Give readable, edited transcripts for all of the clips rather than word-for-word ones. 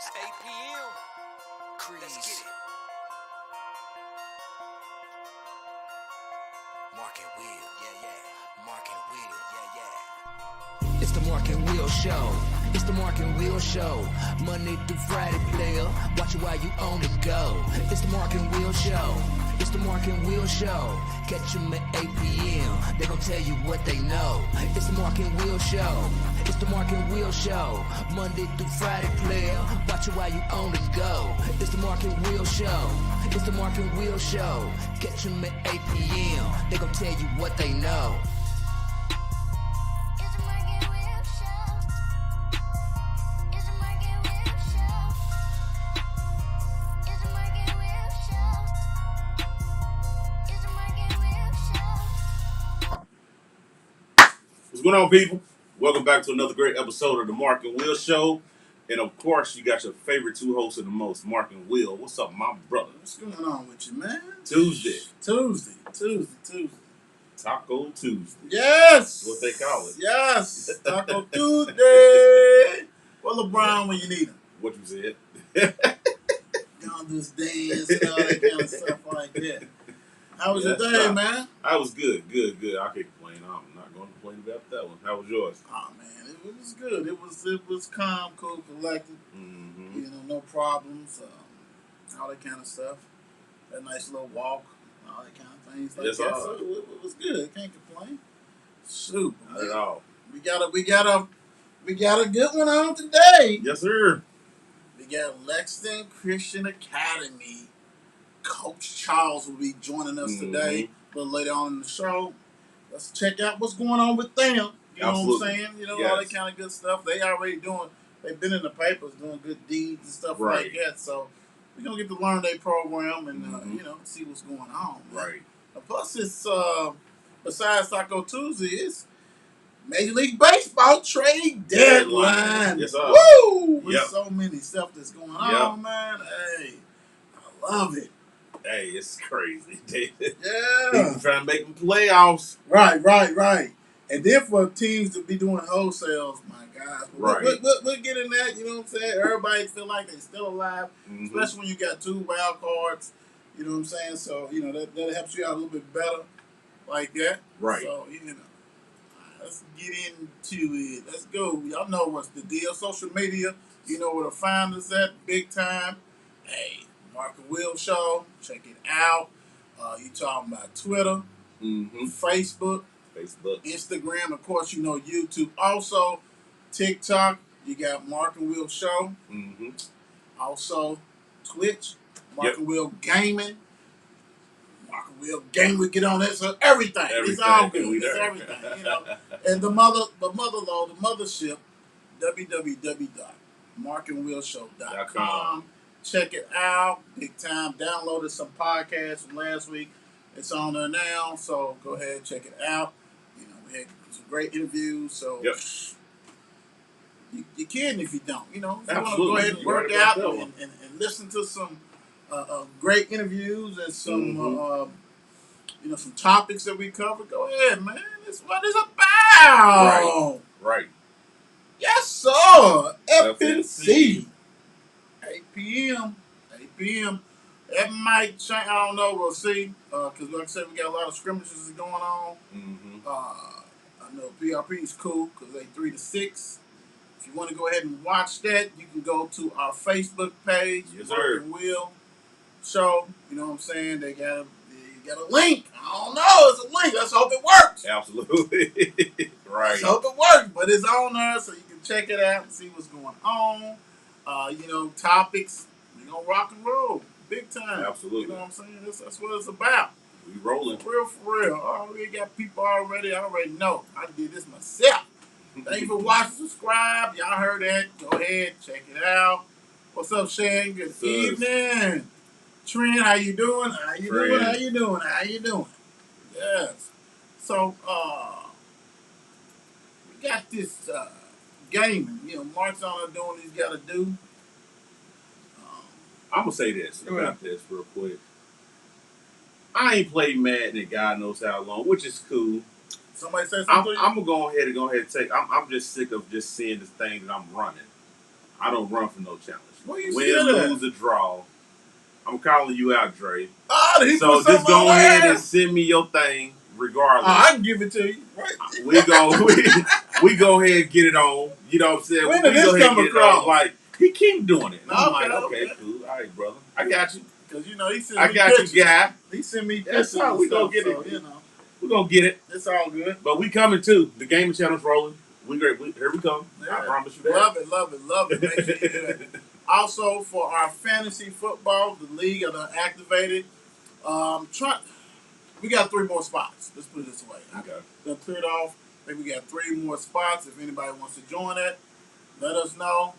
8 p.m. Crease. Let's get it. Mark and Will, yeah. Mark and Will, yeah. It's the Mark and Will Show. It's the Mark and Will Show. Monday through Friday, player. Watch it while you on the go. It's the Mark and Will Show. It's the Mark and Will Show. Catch them at 8 p.m. They gon' tell you what they know. It's the Mark and Will Show. It's the Mark and Will Show. Monday through Friday, player. Watch it while you on the go. It's the Mark and Will Show. It's the Mark and Will Show. Catch them at 8 p.m. They gon' tell you what they know. What's going on, people? Welcome back to another great episode of the Mark and Will Show. And of course, you got your favorite two hosts of the most, Mark and Will. What's up, my brother? What's going on with you, man? Tuesday. Taco Tuesday. Yes! That's what they call it. Yes! Taco Tuesday! Well, LeBron when you need him. What you said. Gonna do this dance and all that kind of stuff like that. How was your day, man? I was good. I can't complain. I'm not going to complain about that one. How was yours? Oh, man, it was good. It was calm, cool, collected. Mm-hmm. You know, no problems. All that kind of stuff. That nice little walk. All that kind of things like that. So it was good. Can't complain. Shoot. Not at all. We got a good one on today. Yes, sir. We got Lexington Christian Academy. Coach Charles will be joining us today, a little later on in the show. Let's check out what's going on with them. You know what I'm saying? You know, all that kind of good stuff. They've been in the papers doing good deeds and stuff like that. So we're going to get to learn their program and, see what's going on. Man. Right. Plus, it's, besides Taco Tuesday, it's Major League Baseball trade deadline. Yes, sir. Woo! With so many stuff that's going on, man. Hey, I love it. Hey, it's crazy. Yeah. Trying to make them playoffs. Right. And then for teams to be doing wholesales, my gosh. We'll get in that, you know what I'm saying? Everybody feel like they still alive, especially when you got two wild cards, you know what I'm saying? So, that helps you out a little bit better like that. Right. So, let's get into it. Let's go. Y'all know what's the deal. Social media, you know where to find us at, big time. Hey, Mark and Will Show. Check it out. You talking about Twitter, Facebook, Instagram, of course, YouTube. Also, TikTok, you got Mark and Will Show. Also, Twitch, Mark and Will Gaming. Mark and Will Gaming, we get on that. So everything. It's all good. It's everything. And the mothership, www.markandwillshow.com. Check it out. Big time. Downloaded some podcasts from last week. It's on there now. So go ahead and check it out. We had some great interviews. So you're kidding if you don't. If you want to go ahead and work out and listen to some great interviews and some some topics that we cover, go ahead, man. That's what it's about. Right. Yes, sir. FNC. 8 p.m. That might change. I don't know. We'll see. Because like I said, we got a lot of scrimmages going on. I know PRP is cool because they 3 to 6. If you want to go ahead and watch that, you can go to our Facebook page, Mark and Will Show. You know what I'm saying? They got a link. I don't know. It's a link. Let's hope it works. Absolutely. Right. Let's hope it works. But it's on there, so you can check it out and see what's going on. Topics. We're going to rock and roll. Big time. Absolutely. You know what I'm saying? That's what it's about. We rolling. For real. Oh, we got people already. I already know. I did this myself. Thank you for watching. Subscribe. Y'all heard that. Go ahead. Check it out. What's up, Shane? Good evening. Trent, how you doing? How you doing? Yes. So, we got this gaming. Mark's on there doing what he's got to do. I'm going to say this about this real quick. I ain't played Madden in God knows how long, which is cool. Somebody say something. I'm going to go ahead and take. I'm just sick of just seeing this thing that I'm running. I don't run for no challenge. Where you win, see that? lose, or draw. I'm calling you out, Dre. Oh, he So put something just go on ahead there? and send me your thing, regardless. I can give it to you. Right. We go ahead and get it on. You know what I'm saying? When we did this go ahead come and get it on. across? Like, he keep doing it. And I'm Okay, like, okay, cool. All right, brother. I got you. Because, you know, he sent I me got pictures. you, guy. He sent me That's pictures how and we stuff, gonna get so, it. you know. We're gonna get it. It's all good. But we coming too. The gaming channel's rolling. Here we come. Yeah. I promise you that. Love it, love it, love it. Make sure you do that. Also, for our fantasy football, the league are activated. We got 3 more spots. Let's put it this way. Okay. They're cleared off. I think we got 3 more spots. If anybody wants to join that, let us know.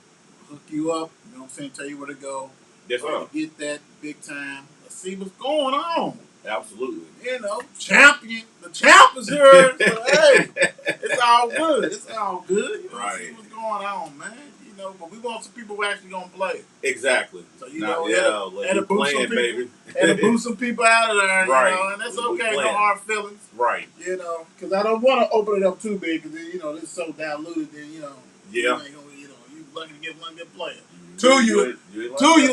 Hook you up. You know what I'm saying? Tell you where to go. Yes, sir. Get that big time. Let's see what's going on. Absolutely. You know, champion. The champ is here. So, hey, it's all good. It's all good. You know, Right. see what's going on, man. You know, but we want some people who actually going to play. Exactly. So, you Now, know, let's do playing, baby. and to boost some people out of there, Right. you know, and that's We okay. No playing. hard feelings. Right. You know, because I don't want to open it up too big because, you know, this is so diluted, then, you know, Yeah. you ain't gonna, you know, you lucky to get one good player. Two, you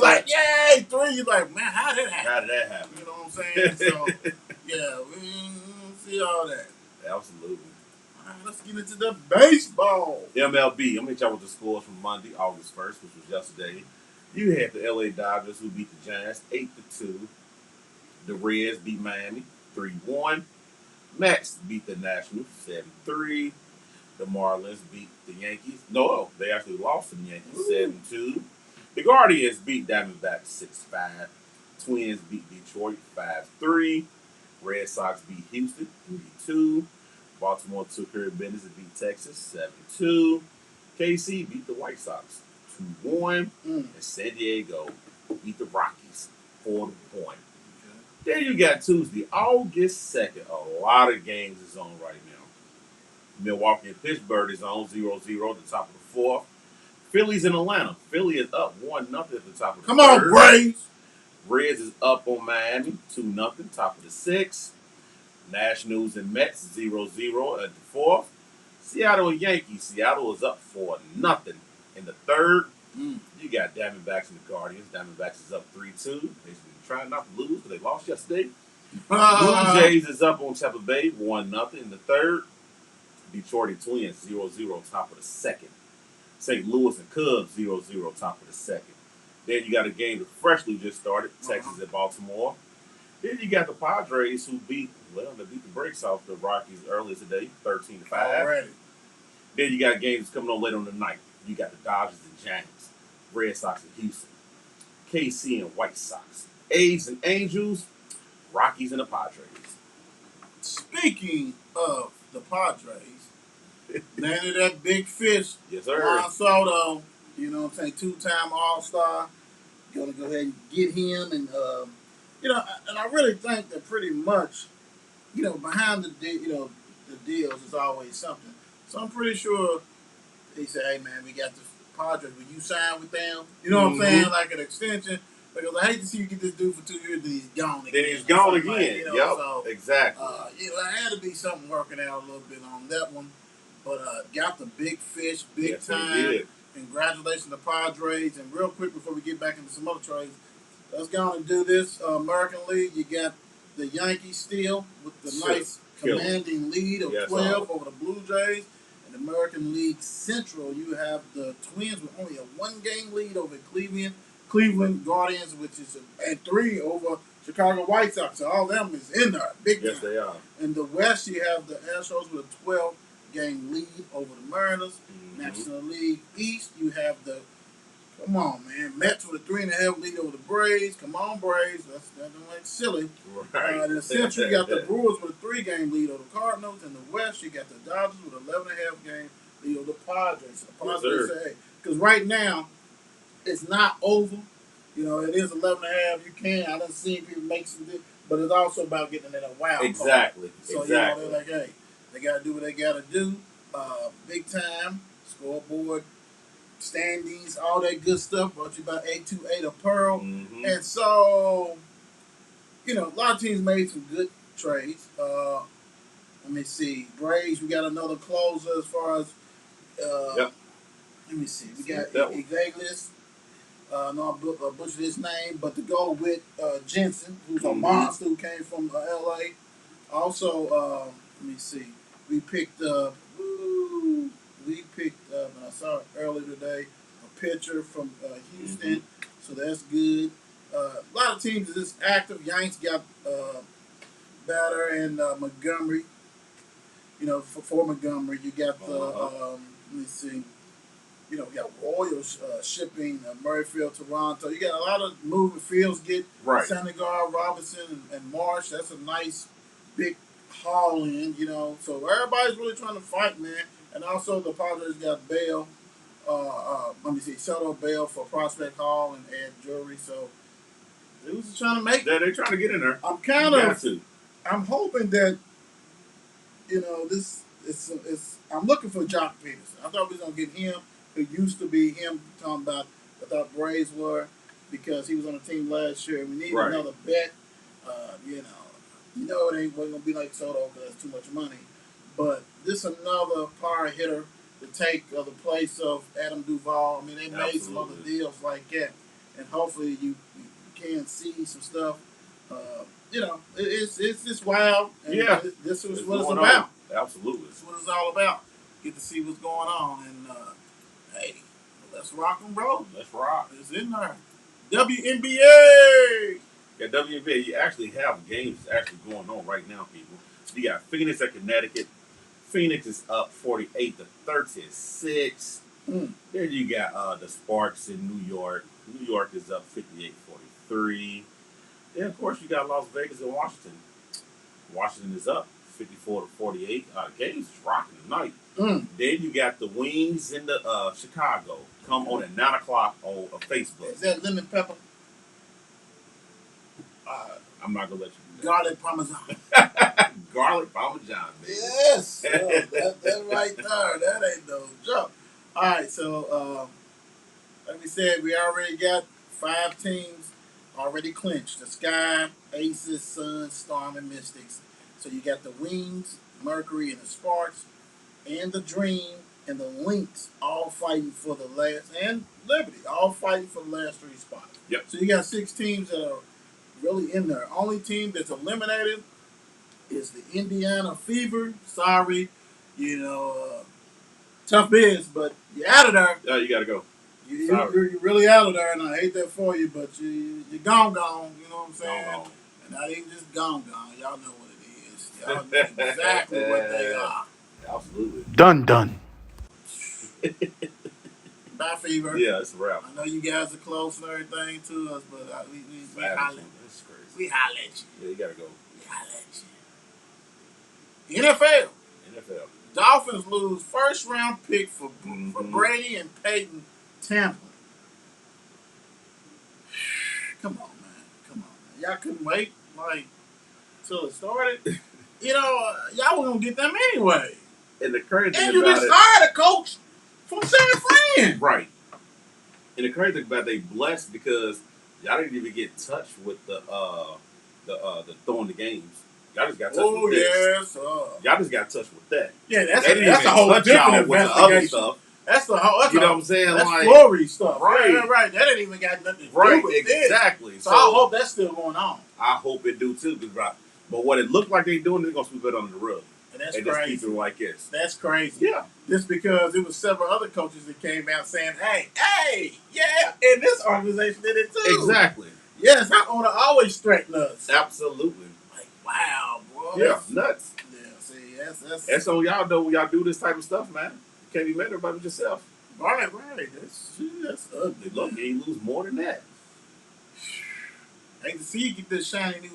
like, yay. 3, you like, man, how did that happen? How did that happen? You know what I'm saying? So, yeah, we see all that. Absolutely. All right, let's get into the baseball. MLB. I'm gonna hit y'all with the scores from Monday, August 1st, which was yesterday. You had the LA Dodgers who beat the Giants 8-2. The Reds beat Miami 3-1. Mets beat the Nationals 7-3. The Marlins beat the Yankees. No, they actually lost to the Yankees 7-2. The Guardians beat Diamondbacks 6-5. Twins beat Detroit 5-3. Red Sox beat Houston 3-2. Baltimore took care of business and beat Texas 7-2. KC beat the White Sox 2-1. And San Diego beat the Rockies 4-1. Then you got Tuesday, August 2nd. A lot of games is on right now. Milwaukee and Pittsburgh is on 0-0 at the top of the 4th. Phillies in Atlanta. Philly is up 1-0 at the top of the Come 3rd. on, Braves. Reds is up on Miami 2-0, top of the 6th. Nationals and Mets 0-0 at the 4th. Seattle and Yankees. Seattle is up 4-0 in the 3rd. You got Diamondbacks and the Guardians. Diamondbacks is up 3-2. They've been trying not to lose, but they lost yesterday. Blue Jays is up on Tampa Bay 1-0 in the 3rd. Detroit and Twins 0-0 top of the 2nd. St. Louis and Cubs 0-0 top of the 2nd. Then you got a game that freshly just started, Texas and Baltimore. Then you got the Padres who beat the brakes off the Rockies earlier today, 13-5. Already. Then you got games coming on later on the night. You got the Dodgers and Giants, Red Sox and Houston, KC and White Sox, A's and Angels, Rockies and the Padres. Speaking of the Padres, landed that big fish. Yes, sir. Juan Soto, you know what I'm saying, 2-time All-Star. Gonna go ahead and get him, and you know, and I really think that pretty much, you know, behind the deals is always something. So I'm pretty sure they say, hey man, we got the Padres. Will you sign with them? You know what I'm saying, like an extension. Because I hate to see you get this dude for 2 years, then he's gone again. Then he's gone again. Like, you know, yep, so, exactly. You know, there had to be something working out a little bit on that one. But got the big fish, big time. Congratulations to Padres. And real quick before we get back into some other trades, let's go on and do this. American League, you got the Yankees still with the nice commanding lead of 12 over the Blue Jays. In American League Central, you have the Twins with only a 1-game lead over Cleveland Guardians, which is at 3 over Chicago White Sox. So all of them is in there, big time. Yes, they are. In the West, you have the Astros with a 12-game lead over the Mariners. National League East, you have the Mets with a 3.5 lead over the Braves. Come on, Braves. That's like silly. Right. In the Central, you got the Brewers with a 3-game lead over the Cardinals. In the West, you got the Dodgers with an 11.5-game lead over the Padres. So the Padres say, because right now, it's not over. You know, it is 11.5. I done seen people make some, but it's also about getting in a wild card. Exactly. So, you know, they're like, hey, they got to do what they got to do. Big time, scoreboard, standings, all that good stuff. Brought to you by 828 Apparel. And so, you know, a lot of teams made some good trades. Let me see. Braves, we got another closer as far as, let me see. We got Iglesias. No, I butchered his name, but to go with Jensen, who's a Mhm. monster who came from L.A. Also, let me see. We picked up. And I saw it earlier today, a pitcher from Houston. So that's good. A lot of teams is just active. Yanks got batter and Montgomery. For Montgomery, you got the. Let me see. You got Royals shipping Murrayfield, Toronto. You got a lot of moving fields. Get Right. Senegal, Robinson, and Marsh. That's a nice big haul in. So everybody's really trying to fight, man. And also the Padres got Bale. Let me see, Soto Bale for Prospect Hall and Ed Drury. So they was trying to make. Yeah, they're trying to get in there. I'm hoping that this. I'm looking for Jock Peterson. I thought we was gonna get him. It used to be him talking about what the Braves were because he was on the team last year. We need another bet. It ain't gonna be like Soto because that's too much money. But this another power hitter to take the place of Adam Duvall. I mean, they made some other deals like that, and hopefully you can see some stuff. It's just wild. And this is what it's about. Absolutely, this is what it's all about. Get to see what's going on, and hey, let's rock and roll. Let's rock. It's in there. WNBA. Yeah, WNBA. You actually have games actually going on right now, people. You got Phoenix at Connecticut. Phoenix is up 48-36. Then you got the Sparks in New York. New York is up 58-43. Then of course you got Las Vegas and Washington. Washington is up 54-48. Games is rocking tonight. Then you got the Wings in the Chicago. Come on at 9 o'clock on Facebook. Is that lemon pepper? I'm not gonna let you do that. Garlic parmesan. Garlic parmesan, baby. Yes, that right there. That ain't no joke. All right, so like we said, we already got 5 teams already clinched: the Sky, Aces, Suns, Storm, and Mystics. So you got the Wings, Mercury, and the Sparks, and the Dream, and the Lynx all fighting for the last, and Liberty all fighting for the last 3 spots. Yep. So you got 6 teams that are really in there. Only team that's eliminated is the Indiana Fever. Sorry, tough biz, but you're out of there. Yeah, you gotta go. You're really out of there, and I hate that for you, but you're gone. You know what I'm saying? Gone. And not even just gone. Y'all know what it is. Y'all know exactly what they are. Absolutely. Done. Bye, Fever. Yeah, it's a wrap. I know you guys are close and everything to us, but we holler. That's crazy. We holler at you. Yeah, you gotta go. We holler at you. NFL. Dolphins lose first round pick for Brady and Peyton Tampa. Come on, man. Y'all couldn't wait till it started. Y'all were gonna get them anyway. And the crazy thing And you about just it, hired a coach from San Fran. right? And the crazy thing about it, they blessed because y'all didn't even get touched with the throwing the games. Y'all just got touched with this. Y'all just got touched with that. Yeah, that's They a whole different with the other investigation. stuff. That's the whole. You know what I'm saying? That's like Flory stuff. Right. Right. That ain't even got nothing to do with exactly. this. So I hope that's still going on. I hope it do too. But what it looked like they doing, they're gonna sweep it under the rug. And that's and crazy. Just keep it like this. That's crazy. Yeah. Just because it was several other coaches that came out saying, hey, yeah, and this organization did it too. Exactly. Yes, our owner always threatened us. Absolutely. Like, wow, bro. Yeah, nuts. Yeah, see, that's on y'all though when y'all do this type of stuff, man. You can't be mad about it yourself. Right. That's ugly. Look, you ain't lose more than that. I hate to see you get this shiny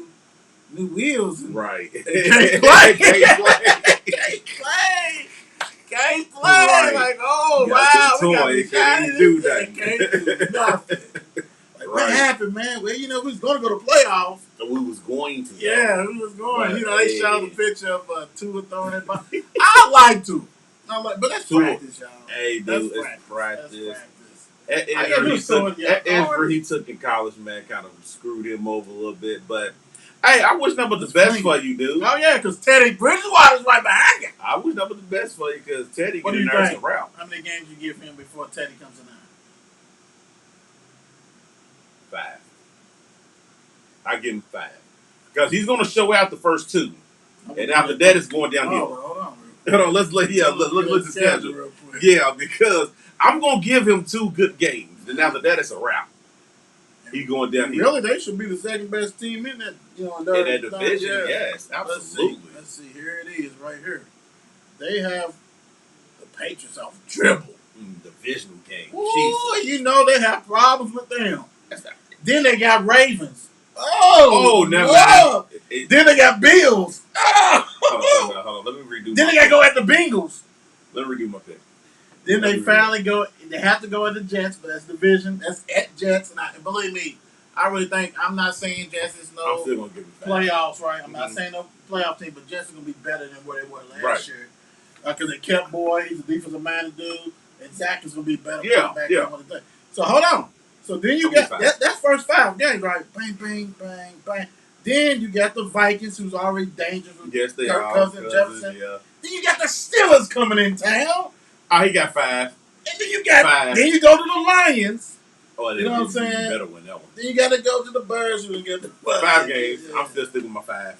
new wheels. Right. Can't play. Right. Like, oh, wow. We got toy. can't do that. Can't do nothing. Like, what Right. happened, man? Well, we was going to go to playoffs. We was going to. Yeah, we was going. Right. They showed the picture of Tua throwing it. I like to. But that's practice, y'all. Hey, dude, it's practice. That injury he took in college, man, kind of screwed him over a little bit. But, hey, I wish nothing but the best for you, dude. Oh, yeah, because Teddy Bridgewater's right behind you. I wish nothing but the best for you because Teddy what can do you nurse think? a route. How many games you give him before Teddy comes in there? 5. I give him 5 because he's going to show out the first 2, and after that it's going downhill. Hold on. Hold on, let's look at the schedule. Yeah, because I'm going to give him 2 good games, and after that it's a wrap. He's going downhill. Really, they should be the second best team in that, in that division. Yes, absolutely. Let's see. Here it is, right here. They have the Patriots off dribble. Division game. Ooh, they have problems with them. Then they got Ravens. Then they got Bills. Hold on. Let me redo. Then they got to go at the Bengals. Let me redo my pick. Then they finally go. They have to go at the Jets, but that's division. That's at Jets, and believe me, I really think I'm not saying Jets is I'm still gonna give it playoffs, right? I'm not saying no playoff team, but Jets are gonna be better than where they were last year because they kept Boyd. He's a defensive minded dude, and Zach is gonna be better. So hold on. So then you got that's first 5 games, right? Bang, bang, bang, bang. Then you got the Vikings, who's already dangerous with yes, they Kirk are. Cousins, Jefferson. Yeah. Then you got the Steelers coming in town. Oh, he got 5. And then you got 5. Then you go to the Lions. Oh, you know what I'm saying? Better win that one. Then you got to go to the Birds who get the 5 games. Yeah. I'm still sticking with my 5.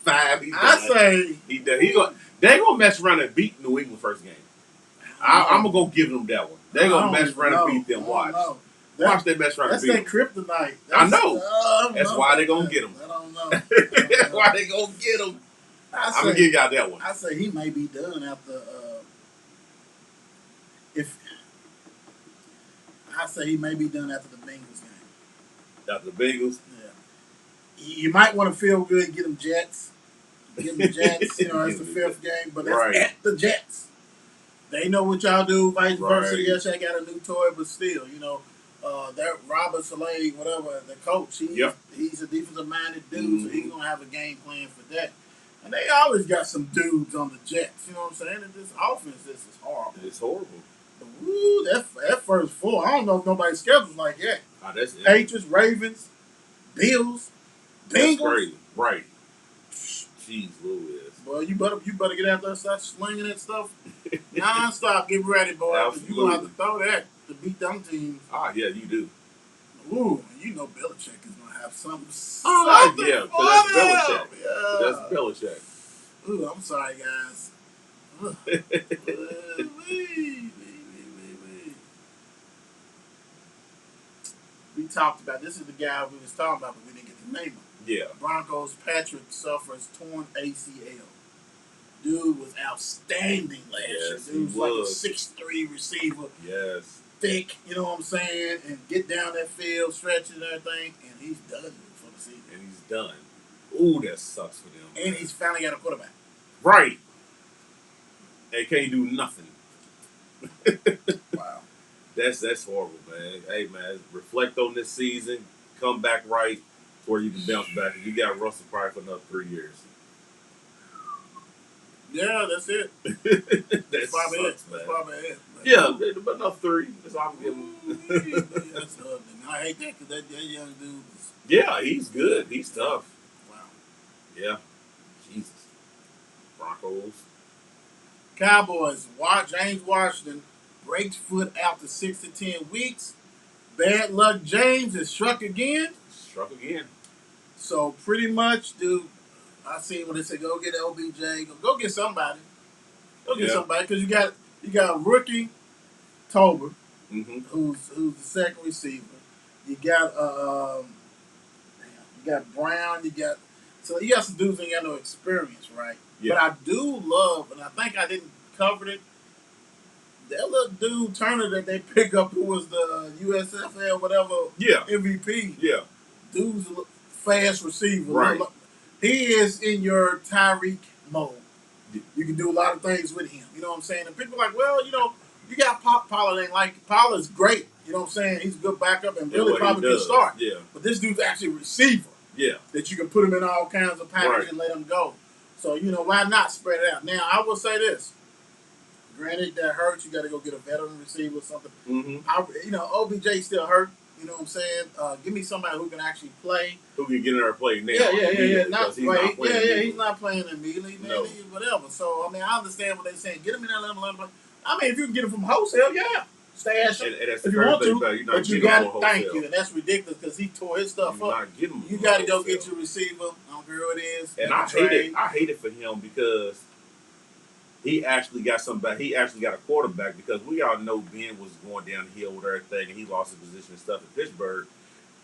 5. They're gonna mess around and beat New England first game. I'm gonna go give them that one. They're gonna mess around and beat them. Watch they mess around and beat them. That's their kryptonite. I know. That's why they're gonna get them. I don't know. That's why they gonna get them. I'm gonna give y'all that one. I say he may be done after. I say he may be done after the Bengals game. After the Bengals? Yeah. You might want to feel good, get them Jets. Get them Jets, it's the 5th game, but that's at the Jets. They know what y'all do, vice versa. Yes, I got a new toy, but still, that Robert Saleh, whatever, the coach, he's a defensive-minded dude, so he's going to have a game plan for that. And they always got some dudes on the Jets, you know what I'm saying? And this offense, this is horrible. It's horrible. Ooh, that first 4, I don't know if nobody's schedule's like that. Oh, that's it. Patriots, Ravens, Bills, Bengals. That's crazy. Right. Jeez Louis. Boy, you better get out there and start slinging that stuff non-stop. Get ready, boy. You're going to have to throw that to beat them teams. Ah, yeah, you do. Ooh, Belichick is going to have something. Yeah, because that's Belichick. Yeah. That's Belichick. Ooh, I'm sorry, guys. We talked about, this is the guy we was talking about, but we didn't get to name him. Yeah. Broncos Patrick suffers torn ACL. Dude was outstanding last year. Dude was like a 6'3" receiver. Yes. Thick, you know what I'm saying? And get down that field, stretch and everything, and he's done for the season. And he's done. Ooh, that sucks for them. And he's finally got a quarterback. Right. They can't do nothing. Wow. That's horrible, man. Hey, man, reflect on this season, come back right, where you can bounce back. You got Russell probably for another 3 years. Yeah, that's it. That's probably sucks, it. Man. That's probably it. Yeah, but another 3. That's all I'm giving. That's ugly. I hate that because that young dude is... Yeah, he's good. He's tough. Wow. Yeah. Jesus. Broncos. Cowboys. James Washington breaks foot after 6 to 10 weeks. Bad luck James is struck again. So pretty much, dude, I seen when they say go get LBJ, go get somebody. Go get somebody because you got rookie Tober, who's the second receiver. You got Brown. You got some dudes that ain't got no experience, right? Yeah. But I do love, and I think I didn't cover it. That little dude Turner that they pick up, who was the USFL whatever MVP. Yeah, dude's a fast receiver. Right. He is in your Tyreek mode. You can do a lot of things with him. You know what I'm saying? And people are like, well, you got Pollard ain't like Pollard's great. You know what I'm saying? He's a good backup and really probably could start. Yeah. But this dude's actually a receiver. Yeah. That you can put him in all kinds of packages and let him go. So, why not spread it out? Now, I will say this. Granted, that hurts. You got to go get a veteran receiver or something. Mm-hmm. OBJ still hurt. You know what I'm saying? Give me somebody who can actually play. Who can get in there and play now. Yeah. He's not playing immediately, man. Whatever. So, I understand what they're saying. Get him in there, let him play. I mean, if you can get him from wholesale, yeah. stash them And that's if the you want first thing to, about it. You're not but you getting got them to for thank wholesale. you, and that's ridiculous because he tore his stuff You're up. not getting them You for got to go wholesale. get your receiver. I don't care who it is. And I hate it for him because he actually got somebody. He actually got a quarterback because we all know Ben was going downhill with everything, and he lost his position and stuff in Pittsburgh.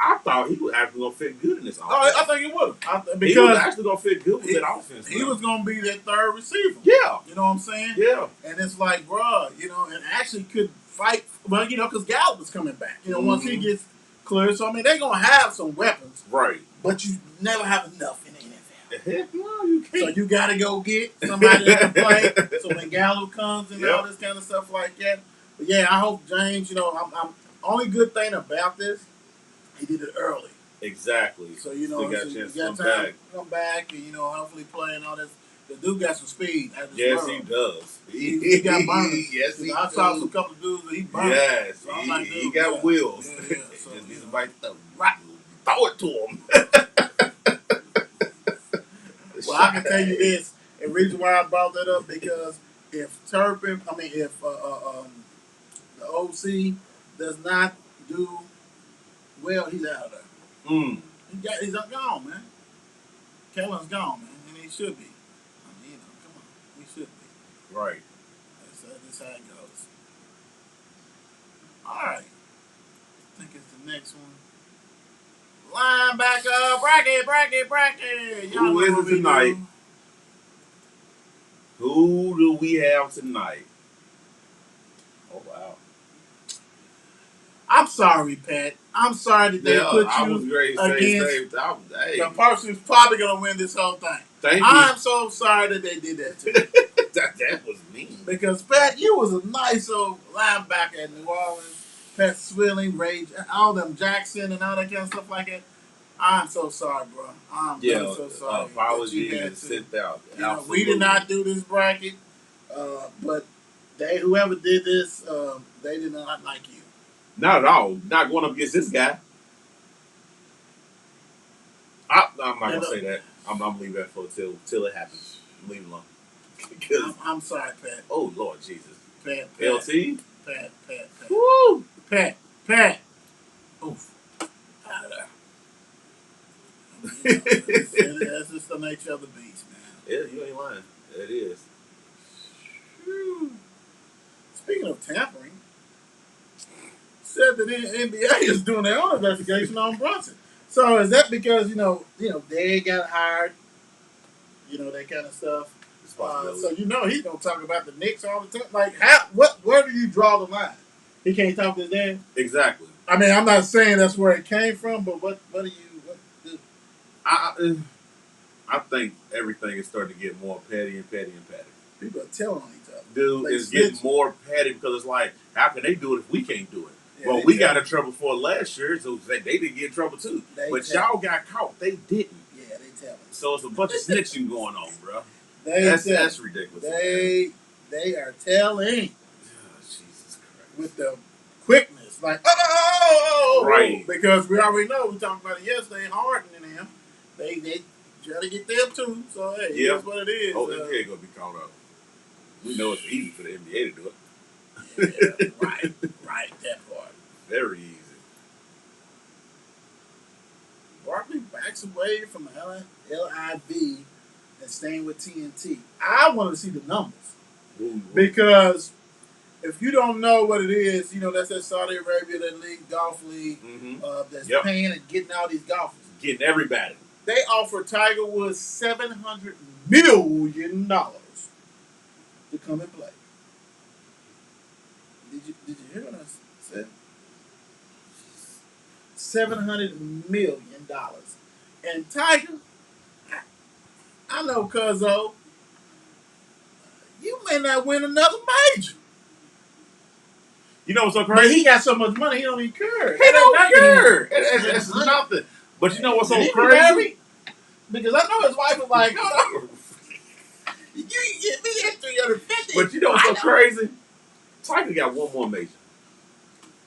I thought he was actually gonna fit good in this offense. Oh, I think he would He because was actually gonna fit good with that offense. he was going to be that third receiver. Yeah, You know what I'm saying? yeah. And it's like, bruh, and actually could fight. Well, because Gallup is coming back. Once he gets clear. So I mean, they're going to have some weapons, Right. but you never have enough in the NFL. Heck no, you can't. So you got to go get somebody that can play. So when Gallup comes and all this kind of stuff like that. But yeah, I hope James. I'm only good thing about this, he did it early. Exactly. So still got a chance to come time back. to come back and hopefully play and all this. The dude got some speed. Yes, he does. He got burners. Yes, he I saw some couple of dudes that he burned. Yes, So I'm like, he dude, got wheels. Yeah. So, Just need somebody to right. throw it to him. Well, I can tell you this. The reason why I brought that up because if the OC does not do well, he's out of there. He's gone, man. Kellen's gone, man, and he should be. I mean, come on, he should be. Right. That's how it goes. All right. I think it's the next one. Linebacker, bracket. Who is it tonight? Who do we have tonight? Oh, wow. I'm sorry, Pat. I'm sorry that they put I you was great against hey. the person who's probably going to win this whole thing. Thank you. I'm so sorry that they did that to you. that was mean. Because, Pat, you was a nice old linebacker at New Orleans. Pat Swilling, Ray, all them Jackson and all that kind of stuff like that. I'm so sorry, bro. I'm really so sorry. Apologies and sit out. We did not do this bracket, but whoever did this, they did not like you. Not at all. Not going up against this guy. I'm not going to say that. I'm going to leave that for till it happens. Leave it alone. I'm sorry, Pat. Oh, Lord Jesus. Pat. LT? Pat. Woo! Pat. Oof. Out of there. That's just the nature of the beast, man. Yeah, you ain't lying. It is. Speaking of tampering, said that the NBA is doing their own investigation on Brunson. So is that because they got hired, that kind of stuff? So he's gonna talk about the Knicks all the time. Like where do you draw the line? He can't talk to his dad. Exactly. I mean, I'm not saying that's where it came from, but what do you? I think everything is starting to get more petty and petty and petty. People are telling each other. Dude, like it's getting more petty because it's like, how can they do it if we can't do it? Yeah, well, we got in trouble for it last year, so they didn't get in trouble too. But y'all got caught. They didn't. Yeah, they tell me. So it's a bunch of snitching going on, bro. That's ridiculous. They are telling. Oh, Jesus Christ. With the quickness, like right. Because we already know we talked about it yesterday. Harden and them, they try to get them too. So hey, that's what it is. Oh, the NBA gonna be caught up. We know it's easy for the NBA to do it. Yeah, right, that part. Very easy. Barkley backs away from the LIV and staying with TNT. I want to see the numbers because if you don't know what it is, that's that Saudi Arabia, that league, golf league, that's paying and getting all these golfers. Getting everybody. They offer Tiger Woods $700 million to come and play. Did you hear what I said? $700 million. And Tiger, I know, Cuzzo, you may not win another major. You know what's so But crazy? he got so much money, he don't even care. He don't care. It's nothing. But you know what's so crazy? Because I know his wife was like, hold on. You get me at 350. But you know what's so crazy? Tiger got one more major.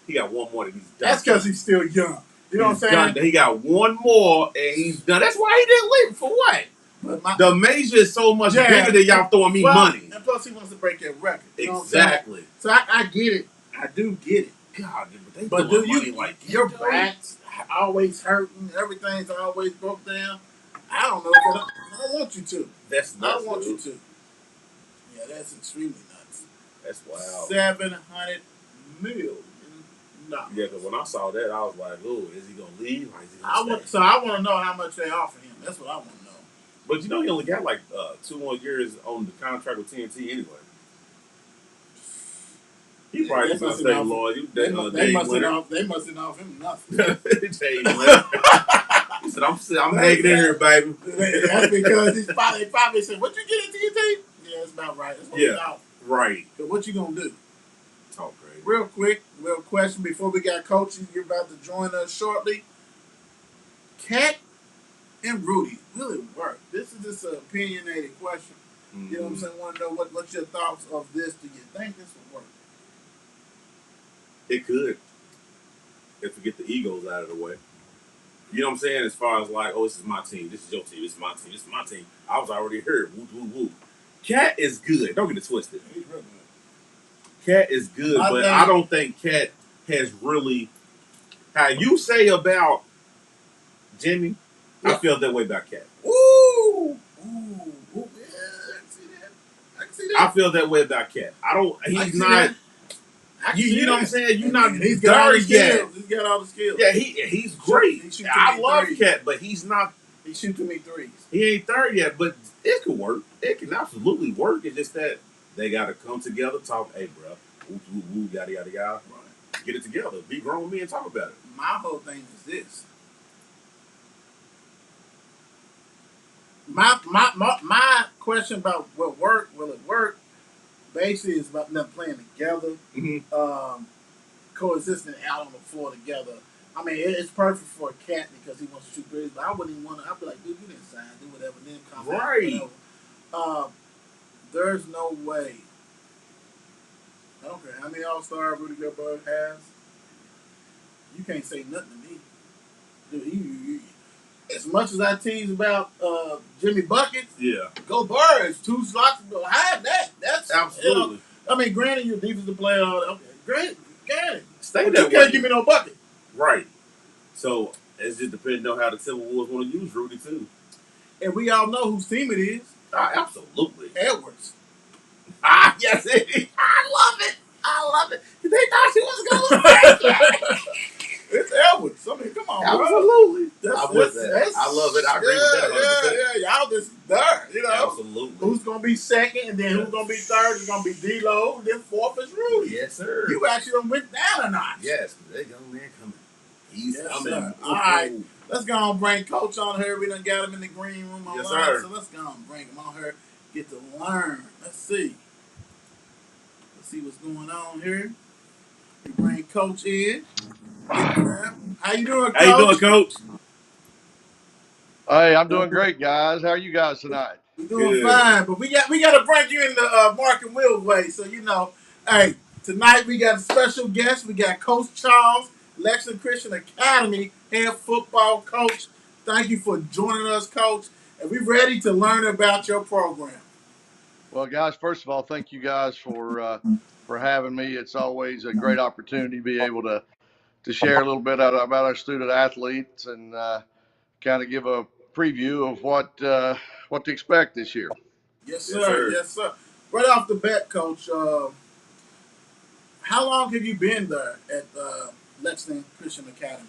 He got one more that he's done. That's because he's still young. You know what I'm saying? He got one more and he's done. That's why he didn't leave. For what? The major is so much bigger than y'all throwing me money. And plus he wants to break that record. Exactly. So I get it. I do get it. God, but they But doing do money you like your that, though? back's always hurting, everything's always broke down. I don't know if I don't want you to. That's I nuts, don't want you dude. to. Yeah, that's extremely nuts. That's wild. $700 million. Yeah, because when I saw that, I was like, "Oh, is he gonna leave or is he I gonna want stay?" so I want to know how much they offer him. That's what I want to know. But you know, he only got like 2 more years on the contract with TNT anyway. He probably They just gonna must stay have loyal. You, they, they Dave must have Winter. they must have offered him nothing. Dave Winter. He said, "I'm hanging in here, baby." That's because they probably said, "What you get at TNT?" Yeah, it's about right. That's what we Yeah, got. right. But what you gonna do? Talk crazy. Real quick, real question before we got coaches. You're about to join us shortly. Cat and Rudy, will it work? This is just an opinionated question. Mm-hmm. You know what I'm saying? I want to know what's your thoughts of this. Do you think this will work? It could, if we get the egos out of the way. You know what I'm saying? As far as like, oh, this is my team, this is your team, this is my team, this is my team. I was already heard. Woo, woo, woo. Cat is good. Don't get it twisted. He's real good. Cat is good, but I don't think Cat has really. How you say about Jimmy, yeah. I feel that way about Cat. Ooh, ooh, ooh, yeah, I can see that. I can see that. I feel that way about Cat. I don't. He's not. You know what I'm saying? You're not he's got all the yet. skills. He's got all the skills. Yeah, he's great. I love Cat, but he's not. He shoots too many threes. He ain't third yet, but it could work. It can absolutely work. It's just that they got to come together, talk. Hey, bro, woo, woo, woo, yada yada yada. Right. Get it together. Be grown with me and talk about it. My whole thing is this. My question about will it work, basically is about them playing together, coexisting out on the floor together. I mean, it's perfect for a Cat because he wants to shoot threes, but I wouldn't even want to. I'd be like, dude, you didn't sign, do whatever, then come out. There's no way. I don't care how many All-Star Rudy Gobert has. You can't say nothing to me. Dude, as much as I tease about Jimmy Buckets, yeah, Gobert is 2 slots behind that. That's absolutely. I mean, granted, you're a defensive player. Okay, granted. Stay but that you can't give me no bucket. Right. So it's just depending on how the Timberwolves want to use Rudy too. And we all know whose team it is. Absolutely. Edwards. Yes, I love it. They thought she was going to It's Edwards. I mean, come on, absolutely. Bro. I'm with that. I love it. I agree with that 100%. Yeah. Y'all just there, you know. Absolutely. Who's going to be second, and then who's going to be third? It's going to be D-Lo, then fourth is Rudy. Yes, sir. You actually done went down a notch. Yes, there you go, man. Coming. He's coming. Sir. All right. Let's go and bring Coach on here. We done got him in the green room online. Yes, sir. So let's go and bring him on here. Get to learn. Let's see. Let's see what's going on here. We bring Coach in. How you doing, Coach? How you doing, Coach? Hey, I'm doing great, guys. How are you guys tonight? We're doing fine, but we got to bring you in the Mark and Will way. So you know, hey, tonight we got a special guest. We got Coach Charles, Lexington Christian Academy head football coach. Thank you for joining us, Coach. And we're ready to learn about your program. Well, guys, first of all, thank you guys for having me. It's always a great opportunity to be able to share a little bit about our student athletes and kind of give a preview of what to expect this year. Yes, sir. Yes, sir. Right off the bat, Coach, how long have you been there at Lexington Christian Academy?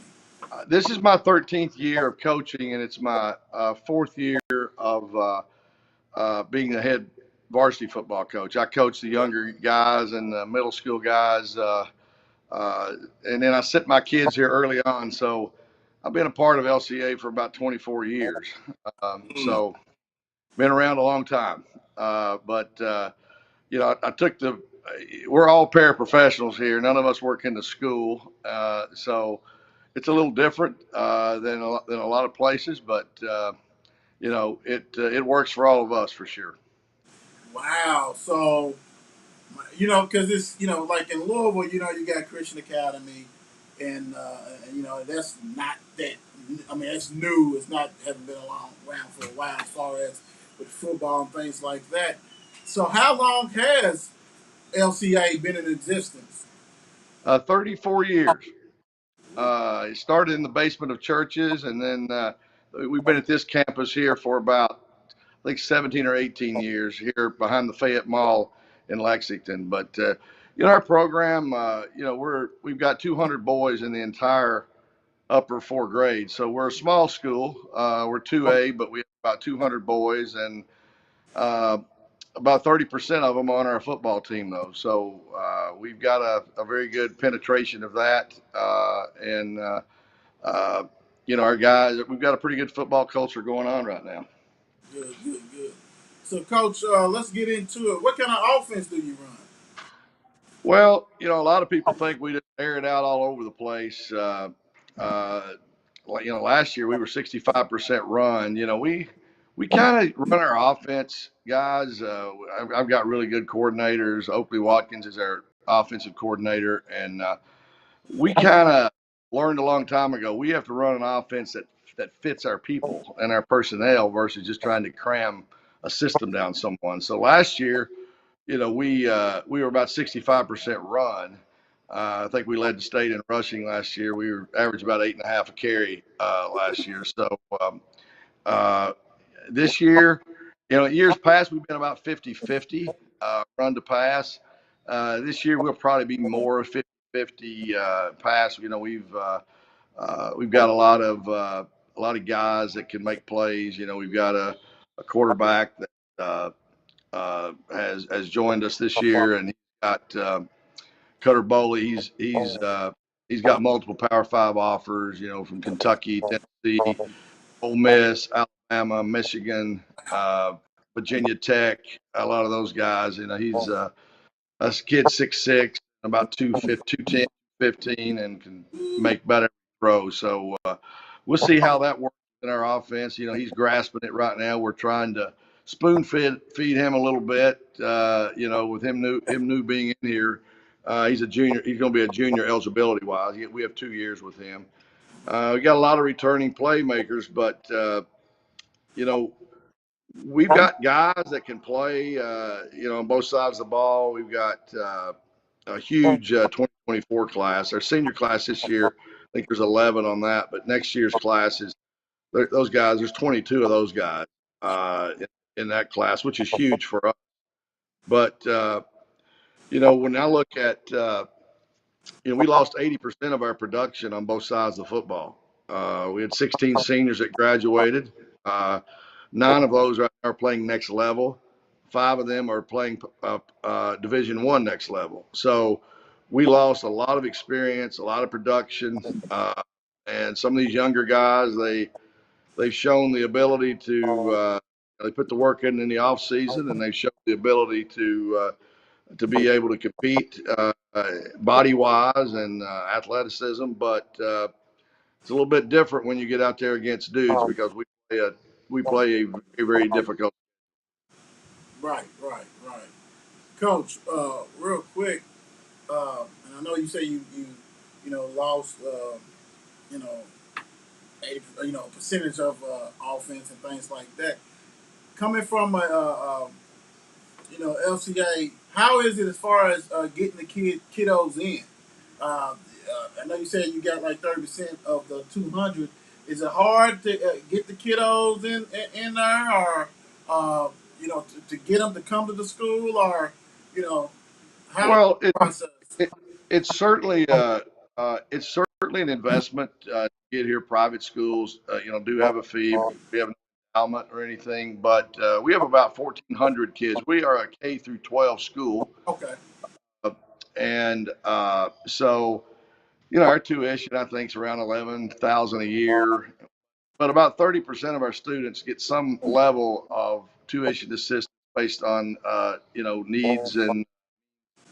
This is my 13th year of coaching, and it's my 4th year of being the head varsity football coach. I coach the younger guys and the middle school guys, and then I sent my kids here early on. So I've been a part of LCA for about 24 years. So been around a long time. But you know, we're all paraprofessionals here. None of us work in the school. So it's a little different than a lot of places, but you know, it works for all of us for sure. Wow. So, you know, because it's, you know, like in Louisville, you know, you got Christian Academy, and you know, that's not that. I mean, it's new. It's not haven't been around for a while as far as with football and things like that. So, how long has LCA been in existence? 34 years. It started in the basement of churches, and then we've been at this campus here for about, I think, 17 or 18 years here behind the Fayette Mall in Lexington. But our program, we've got 200 boys in the entire upper four grades. So we're a small school. We're 2A, but we have about 200 boys, and uh, about 30% of them on our football team, though. So we've got a very good penetration of that, and our guys, we've got a pretty good football culture going on right now. Good, good, good. So, Coach, let's get into it. What kind of offense do you run? Well, a lot of people think we just air it out all over the place. Last year we were 65% run. We kind of run our offense, guys. I've got really good coordinators. Oakley Watkins is our offensive coordinator, and we kind of learned a long time ago we have to run an offense that fits our people and our personnel versus just trying to cram a system down someone. So last year, we were about 65% run. I think we led the state in rushing last year. We were averaged about 8.5 a carry last year. So uh, this year, years past, we've been about 50-50 run to pass. This year, we'll probably be more 50-50 pass. We've got a lot of guys that can make plays. We've got a quarterback that has joined us this year, and he's got Cutter Boley. He's got multiple Power Five offers. From Kentucky, Tennessee, Ole Miss, Alabama, Michigan, Virginia Tech. A lot of those guys. He's a kid 6'6", about 210, 15, and can make better throws. So we'll see how that works in our offense. He's grasping it right now. We're trying to spoon feed him a little bit. With him new being in here, he's a junior. He's going to be a junior eligibility wise. We have 2 years with him. We got a lot of returning playmakers, but we've got guys that can play. On both sides of the ball. We've got a huge 2024 class. Our senior class this year, I think there's 11 on that, but next year's class is those guys. There's 22 of those guys in that class, which is huge for us. But when I look at we lost 80% of our production on both sides of the football. We had 16 seniors that graduated. 9 of those are playing next level. 5 of them are playing Division I next level. So we lost a lot of experience, a lot of production, and some of these younger guys, they've shown the ability to they put the work in the off season, and they've shown the ability to be able to compete body wise and athleticism. But it's a little bit different when you get out there against dudes because we play a very, very difficult. Right, right, right. Coach, real quick, and I know you say you lost you know 80 percentage of offense and things like that. Coming from a LCA, how is it as far as getting the kiddos in? I know you said you got like 30% of the 200. Is it hard to get the kiddos in there, or to get them to come to the school, or how Well, process? it it's certainly it's certainly an investment to get here. Private schools, do have a fee. We have no endowment or anything, but we have about 1,400 kids. We are a K through 12 school, Okay. and so our tuition I think is around 11,000 a year. But about 30% of our students get some level of tuition assistance based on needs and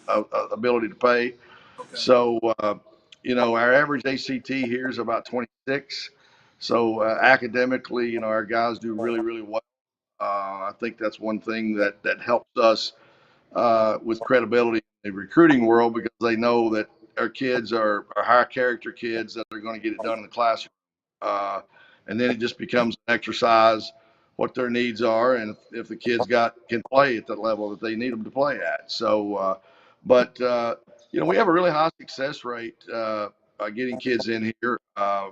ability to pay. Okay. So, our average ACT here is about 26. So academically, our guys do really, really well. I think that's one thing that helps us with credibility in the recruiting world because they know that our kids are high character kids that are going to get it done in the classroom. Uh, and then it just becomes an exercise what their needs are and if the kids can play at the level that they need them to play at. So, but we have a really high success rate getting kids in here. Uh,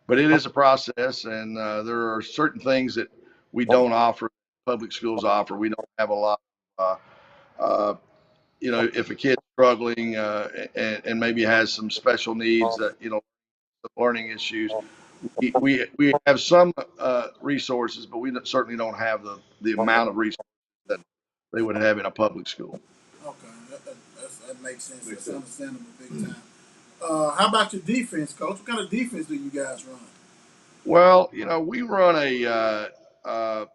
but it is a process, and there are certain things that we don't offer. Public schools offer. We don't have a lot. Of, if a kid's struggling and maybe has some special needs, that learning issues, we have some resources, but we certainly don't have the amount of resources that they would have in a public school. Okay, that makes sense. Makes That's sense. understandable, big time. How about your defense, coach? What kind of defense do you guys run? Well, we run uh,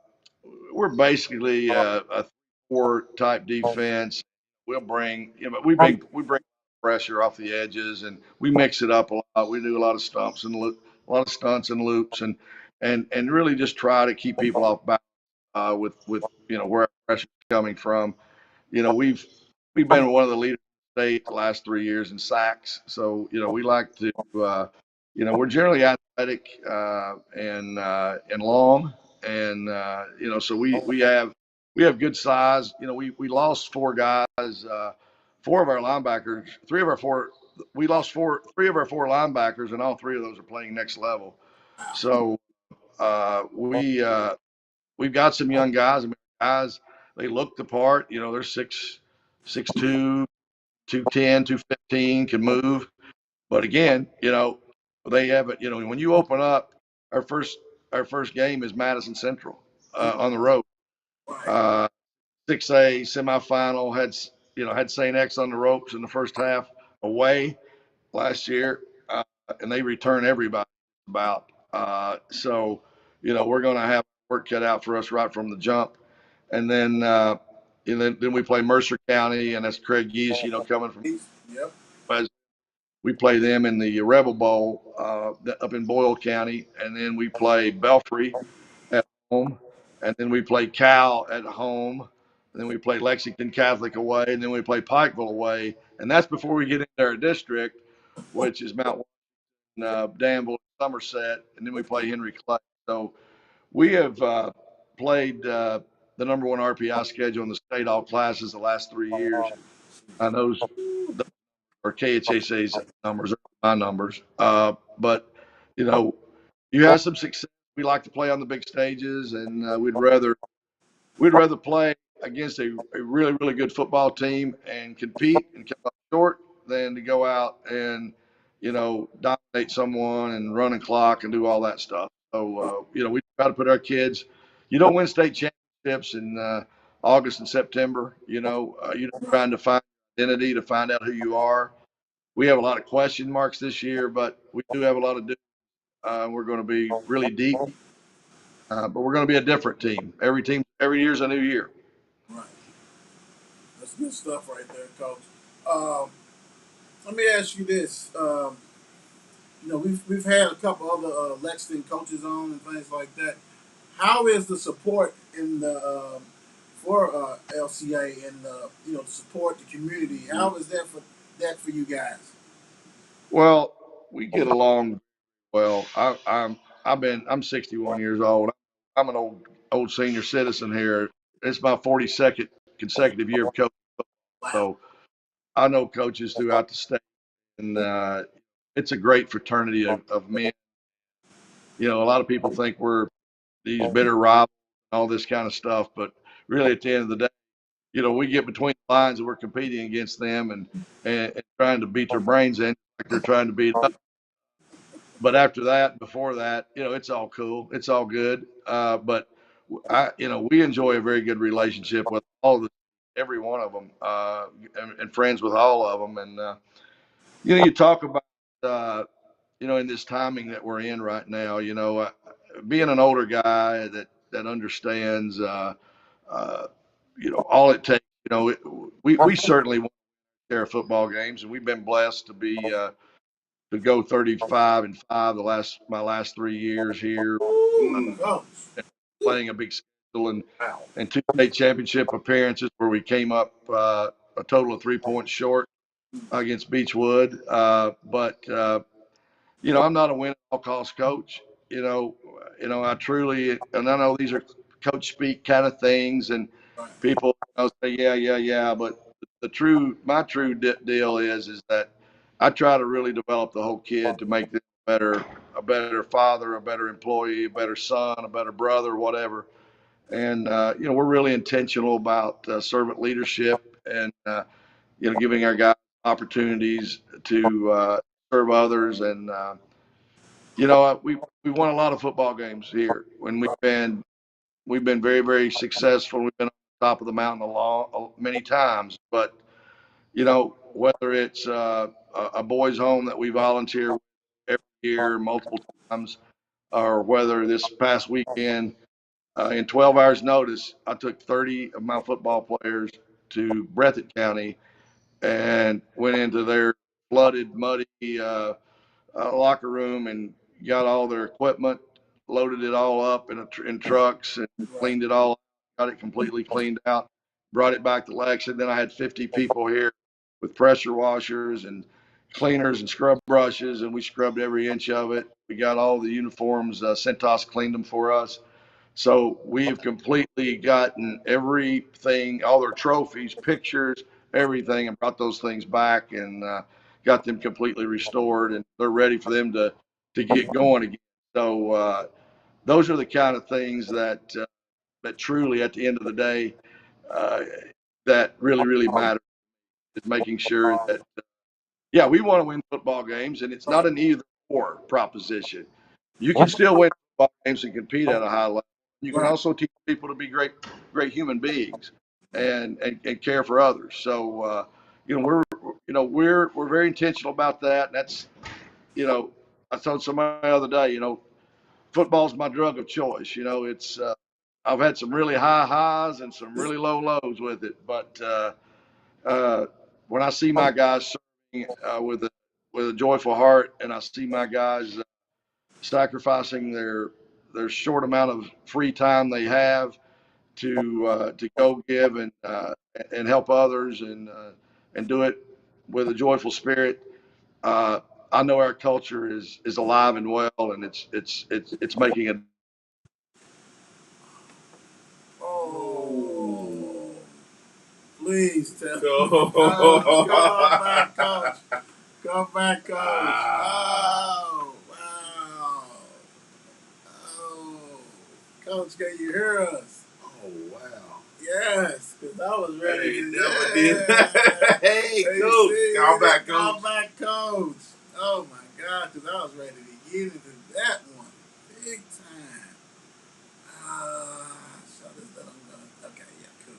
we're basically a four type defense. We'll bring, but we bring pressure off the edges, and we mix it up a lot. We do a lot of stumps and a lot of stunts and loops, and really just try to keep people off balance with where our pressure is coming from. We've been one of the leaders in the state the last 3 years in sacks. So we like to we're generally athletic and long, and so we have good size. We lost four guys, four of our linebackers, three of our four. We lost three of our four linebackers, and all three of those are playing next level. So we've got some young guys. I mean, guys, they look the part. They're 6'2", 210, 215, can move. But again, they have it. When you open up, our first game is Madison Central on the road. Right. 6A semifinal had St. X on the ropes in the first half away last year, and they return everybody about. So we're going to have work cut out for us right from the jump, and then we play Mercer County, and that's Craig Geese, coming from. Yep. As we play them in the Rebel Bowl up in Boyle County, and then we play Belfry at home, and then we play Cal at home, and then we play Lexington Catholic away, and then we play Pikeville away, and that's before we get into our district, which is Mount Washington, Danville, Somerset, and then we play Henry Clay. So we have played the number one RPI schedule in the state all classes the last 3 years. And those are KHSA's numbers, are my numbers. But you have some success. We like to play on the big stages, and we'd rather play against a really, really good football team and compete and come up short than to go out and, dominate someone and run and clock and do all that stuff. So, we try to put our kids, you don't win state championships in August and September. You're trying to find identity, to find out who you are. We have a lot of question marks this year, but we do have a lot of. We're going to be really deep, but we're going to be a different team. Every year's a new year. Right. That's good stuff right there, coach. Um, Let me ask you this. We've had a couple other Lexington coaches on and things like that. How is the support in the for LCA and to support the community? How is that for you guys? Well, we get along well. I'm 61 years old. I'm an old senior citizen here. It's my 42nd consecutive year of coaching. Wow. So I know coaches throughout the state, and it's a great fraternity of men. A lot of people think we're these bitter rivals and all this kind of stuff, but really at the end of the day, we get between the lines and we're competing against them and trying to beat their brains in like they're trying to beat us. But after that, before that, it's all cool. It's all good. But we enjoy a very good relationship with every one of them, and friends with all of them. And, you talk about, in this timing that we're in right now, being an older guy that understands, all it takes, we certainly want to share football games, and we've been blessed to go 35-5 my last 3 years here, Ooh, coach. playing a big schedule and two state championship appearances where we came up a total of 3 points short against Beechwood. But I'm not a win at all cost coach. I truly, and I know these are coach speak kind of things, and Right. people say, yeah, but my true deal is that I try to really develop the whole kid to make them a better father, a better employee, a better son, a better brother, whatever. And we're really intentional about servant leadership and giving our guys opportunities to serve others. And we won a lot of football games here when we've been very, very successful. We've been on top of the mountain many times. But whether it's a boys' home that we volunteer every year, multiple times, or whether this past weekend, in 12 hours' notice, I took 30 of my football players to Breathitt County and went into their flooded, muddy locker room and got all their equipment, loaded it all up in trucks, and Right. cleaned it all up, got it completely cleaned out, brought it back to Lexington. Then I had 50 people here with pressure washers and cleaners and scrub brushes, and we scrubbed every inch of it. We got all the uniforms. Centos cleaned them for us. So we've completely gotten everything, all their trophies, pictures, everything, and brought those things back and got them completely restored, and they're ready for them to get going again. So those are the kind of things that truly, at the end of the day, uh, that really matter, is making sure that yeah, we want to win football games, and it's not Right. an either or proposition. You can still win football games and compete at a high level. You can Right. also teach people to be great human beings and care for others. So we're very intentional about that. And that's I told somebody the other day, football's my drug of choice. It's I've had some really high highs and some really low lows with it, but uh, when I see my guys serving with a joyful heart, and I see my guys sacrificing their short amount of free time they have to go give and help others and do it with a joyful spirit. Uh, I know our culture is alive and well, and it's making a Oh, please tell me. Go. Come back, coach. Come back, coach. Ah. Oh, wow. Oh, coach, can you hear us? Oh, wow. Yes, because I was ready Hey, to. never did. Yeah. Hey, Hey, coach. see, Call back, Call coach. back, coach. Oh my God, because I was ready to get into that one big time. So this that I'm gonna. Okay, yeah, cool.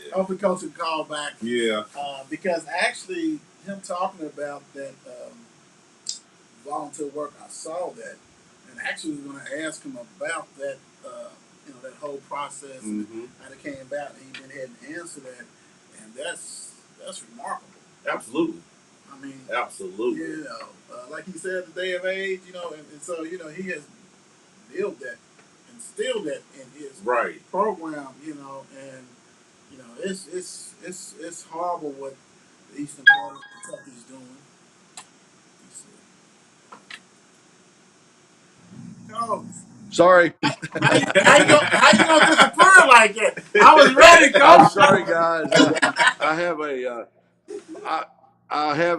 Yeah. Hopefully, coach will call back. Yeah. Because actually, him talking about that volunteer work, I saw that, and actually was going to ask him about that. That whole process and Mm-hmm. how it came about. And he went ahead and answered that, and that's remarkable. Absolutely. I mean, Absolutely. like he said, the day of age, and so he has built that, instilled that in his Right. program, and it's horrible what the Eastern part of Kentucky is doing. Coach, sorry. how you gonna disappear like that? I was ready, I'm coach. sorry, guys. I have I, I have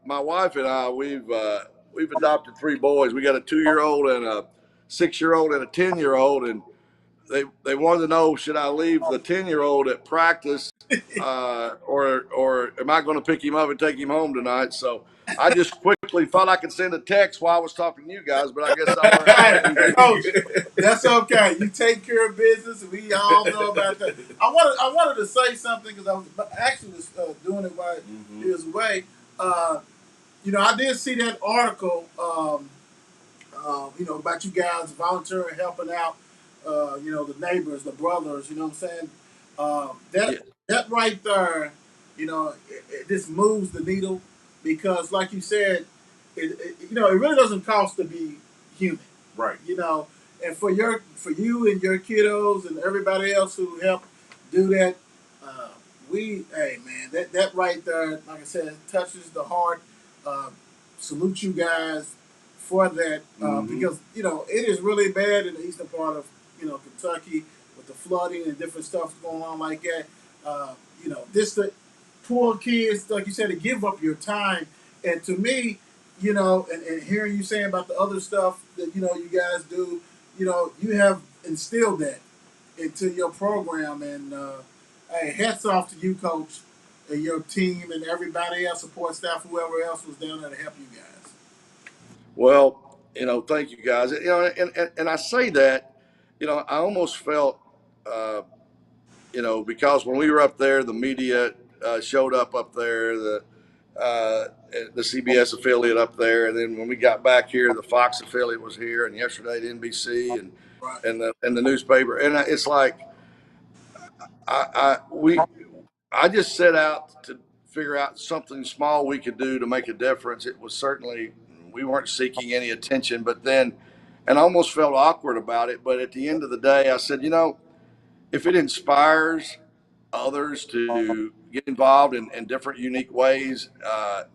my wife and I, we've adopted three boys. We got a 2-year-old and a 6-year-old and a 10-year-old, and they wanted to know, should I leave the 10-year-old at practice, or am I going to pick him up and take him home tonight? So I just quickly thought I could send a text while I was talking to you guys, but I guess I learned how to do that. Coach, that's okay. You take care of business. We all know about that. I wanted to say something because I was actually doing it while he was away. I did see that article. About you guys volunteering, helping out. The neighbors, the brothers. You know what I'm saying? That Yeah. that right there, it just moves the needle because, like you said, it really doesn't cost to be human. Right. And for you and your kiddos and everybody else who helped do that, hey man, that right there, like I said, touches the heart. Uh, Salute you guys for that because it is really bad in the eastern part of Kentucky with the flooding and different stuff going on like that. This to poor kids, like you said, to give up your time. And to me, and hearing you saying about the other stuff that you guys do, you have instilled that into your program. And hey, hats off to you, coach, and your team, and everybody else, support staff, whoever else was down there to help you guys. Well, thank you guys. And I say that, I almost felt, because when we were up there, the media showed up there, uh, the CBS affiliate up there, and then when we got back here, the Fox affiliate was here, and yesterday the NBC and Right. and the newspaper, and it's like I just set out to figure out something small we could do to make a difference. It was certainly we weren't seeking any attention, but then, and I almost felt awkward about it. But at the end of the day, I said, if it inspires others to get involved in different unique ways,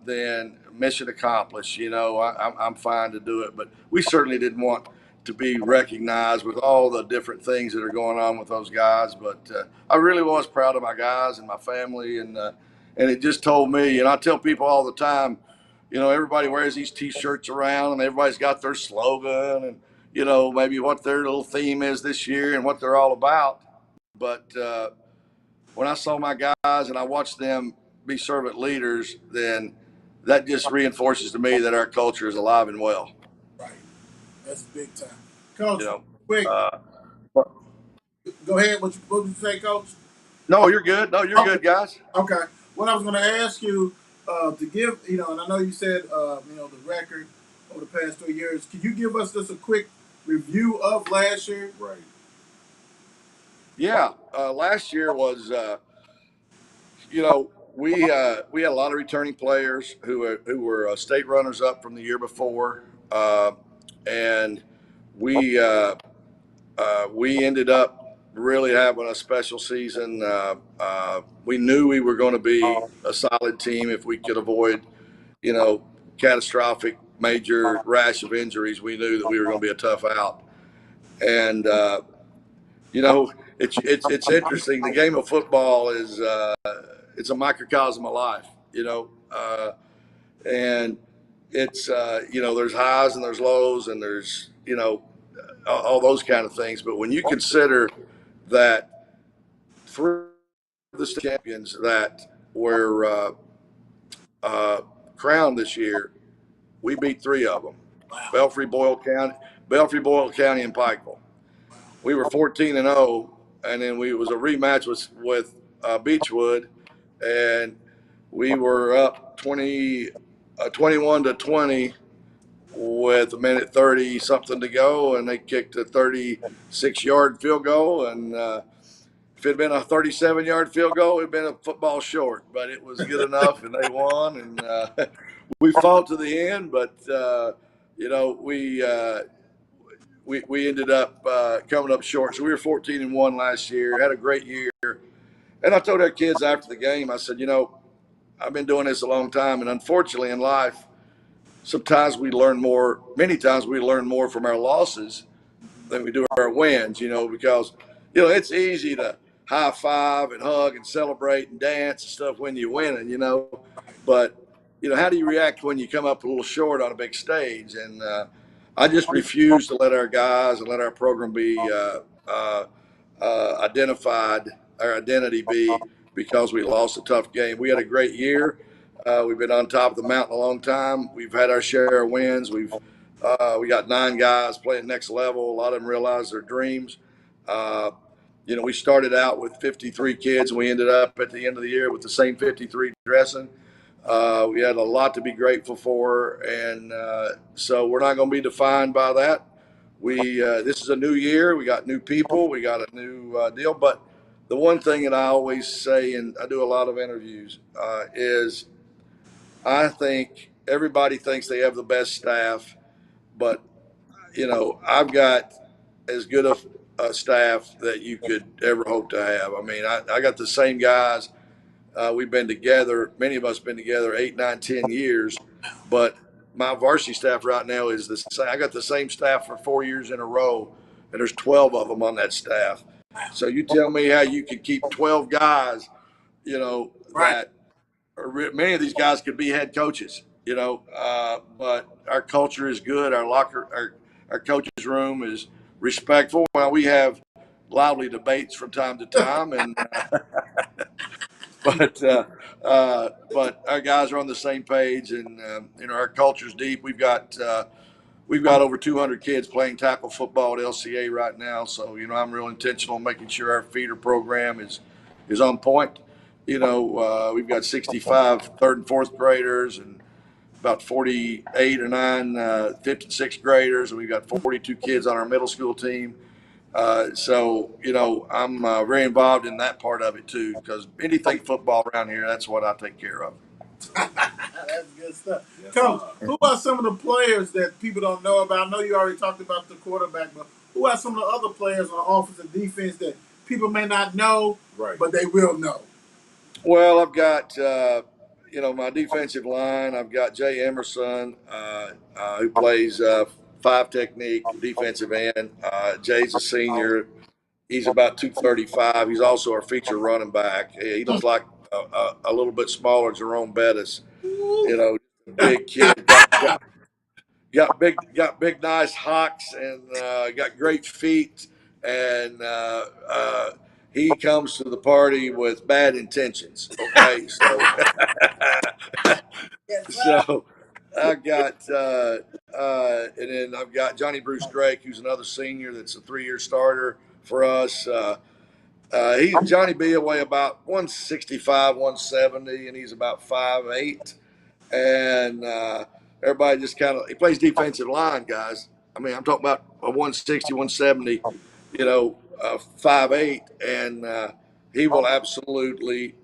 then mission accomplished. I'm fine to do it, but we certainly didn't want to be recognized with all the different things that are going on with those guys. But I really was proud of my guys and my family, and it just told me. And I tell people all the time, everybody wears these T-shirts around, and everybody's got their slogan, and maybe what their little theme is this year and what they're all about. But when I saw my guys and I watched them be servant leaders, then that just reinforces to me that our culture is alive and well. Right. That's big time. Coach, You know, quick, uh, go ahead. What did you say, Coach? no, you're good. No, you're good, guys. Okay. What I was going to ask you to give, and I know you said, the record over the past 3 years. Could you give us just a quick review of last year? Right. Yeah, last year was, we had a lot of returning players who were state runners up from the year before, and we we ended up really having a special season. We knew we were going to be a solid team if we could avoid, catastrophic major rash of injuries. We knew that we were going to be a tough out, and it's interesting. The game of football is it's a microcosm of life, and it's there's highs and there's lows and there's all those kind of things. But when you consider that three of the champions that were crowned this year, we beat three of them: Belfry, Boyle County, and Pikeville. We were 14-0, and then it was a rematch with Beechwood, and we were up 21-20 with a minute 30 something to go, and they kicked a 36-yard field goal. And if it had been a 37-yard field goal, it had been a football short, but it was good enough, and they won. And we fought to the end, but we ended up coming up short. So we were 14-1 last year. Had a great year, and I told our kids after the game, I said, I've been doing this a long time, and unfortunately in life, many times we learn more from our losses than we do our wins, because, it's easy to high five and hug and celebrate and dance and stuff when you're winning, but, how do you react when you come up a little short on a big stage? And I just refuse to let our guys and let our program be identified, our identity be because we lost a tough game. We had a great year. We've been on top of the mountain a long time. We've had our share of wins. We got 9 guys playing next level. A lot of them realized their dreams. We started out with 53 kids, and we ended up at the end of the year with the same 53 dressing. We had a lot to be grateful for, and so we're not going to be defined by that. This is a new year. We got new people. We got a new deal. But the one thing that I always say, and I do a lot of interviews, is I think everybody thinks they have the best staff, but I've got as good a staff that you could ever hope to have. I mean, I got the same guys. We've been together. Many of us been together 8, 9, 10 years, but my varsity staff right now is the same. I got the same staff for 4 years in a row, and there's 12 of them on that staff. So you tell me how you could keep 12 guys, Right. that many of these guys could be head coaches, but our culture is good. Our coaches room is respectful. Well, we have lively debates from time to time, but our guys are on the same page, and our culture's deep. We've got over 200 kids playing tackle football at LCA right now. So, I'm real intentional in making sure our feeder program is on point. We've got 65 third and fourth graders and about 48 or 9 fifth and sixth graders, and we've got 42 kids on our middle school team. I'm very involved in that part of it too, because anything football around here, that's what I take care of. That's good stuff. Yes, Coach, who are some of the players that people don't know about? I know you already talked about the quarterback, but who are some of the other players on offense and defense that people may not know, right. but they will know? Well, I've got my defensive line. I've got Jay Emerson, who plays five technique defensive end. Jay's a senior. He's about 235. He's also our feature running back. He looks like a little bit smaller Jerome Bettis. Big kid. Got big nice hocks, and got great feet, and he comes to the party with bad intentions. Okay, so Yes, sir. so and then I've got Johnny Bruce Drake, who's another senior that's a 3-year starter for us. Johnny B will weigh about 165, 170, and he's about 5'8". And everybody just he plays defensive line, guys. I mean, I'm talking about a 160, 170, 5'8", and he will absolutely.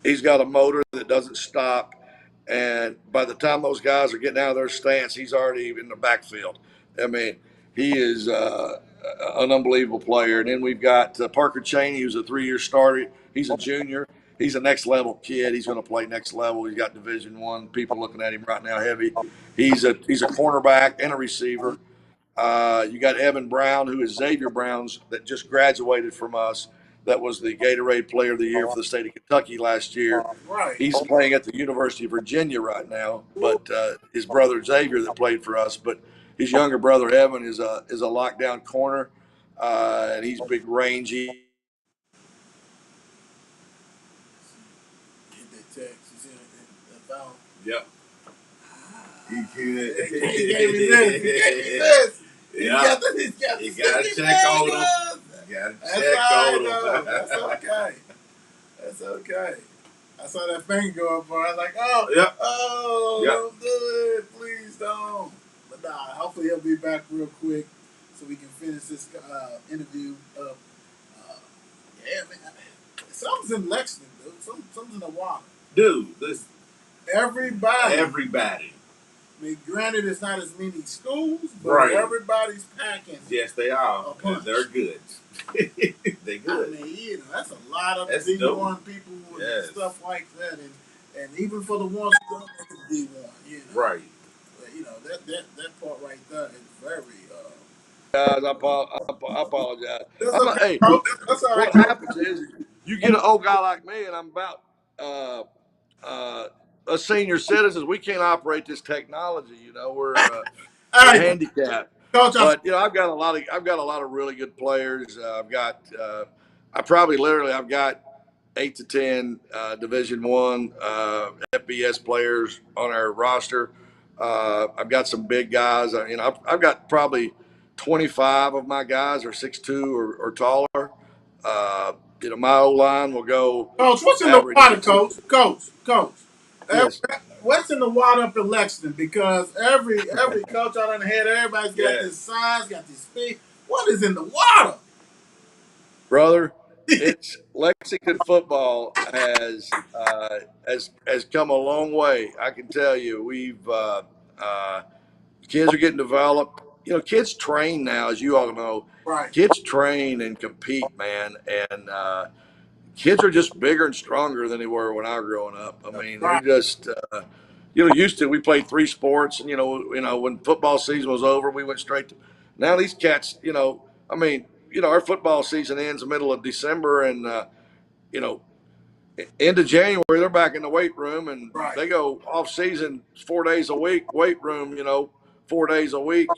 He's got a motor that doesn't stop, and by the time those guys are getting out of their stance, he's already in the backfield. I mean, he is an unbelievable player. And then we've got Parker Chaney, who's a 3-year starter. He's a junior. He's a next level kid. He's going to play next level. He's got Division I people looking at him right now heavy. He's a cornerback and a receiver. You got Evan Brown, who is Xavier Brown's that just graduated from us. That was the Gatorade Player of the Year for the state of Kentucky last year. Right. He's playing at the University of Virginia right now, but his brother Xavier that played for us, but his younger brother Evan is a lockdown corner, and he's big, rangy. Get that text. You see that phone? Yep. He could. He gave me this. He gave me this. Yeah. He's You gotta check on him. You gotta check on him. That's okay. That's okay. I saw that finger go up, I was like, oh, Yep. don't do it. Please don't. But nah, hopefully he'll be back real quick so we can finish this interview up. Yeah, man. Something's in Lexington, dude. Something's in the water. Dude, this Everybody. I mean, granted, it's not as many schools, but Right. everybody's packing. Yes, they are. A punch. They're good. They good. I mean, that's a lot of That's D1 people and Yes. stuff like that, and even for the ones who don't make it D1, Right. But, that part right there is very. Guys, I apologize. That's I'm okay, hey, Coach. That's all right. what happens is you get an old guy like me, and I'm about a senior citizen. We can't operate this technology. We're Hey, handicapped. Coach, But I've got a lot of really good players. I've got I've got 8 to 10 Division I FBS players on our roster. I've got some big guys. I've got probably 25 of my guys are 6'2" or taller. My O line will go. Coach, what's in the average- water, Coach? Yes. What's in the water up in Lexington? Because every coach out on the head, everybody's got Yes. this size, got this speed. What is in the water? Brother, it's Lexington football has come a long way. I can tell you, we've kids are getting developed. Kids train now, as you all know. Right. Kids train and compete, man, and kids are just bigger and stronger than they were when I was growing up. I mean, they're just used to. We played 3 sports, and when football season was over, we went straight to. Now these cats, our football season ends the middle of December, and End of January, they're back in the weight room, and Right. they go off season 4 days a week, weight room, 4 days a week,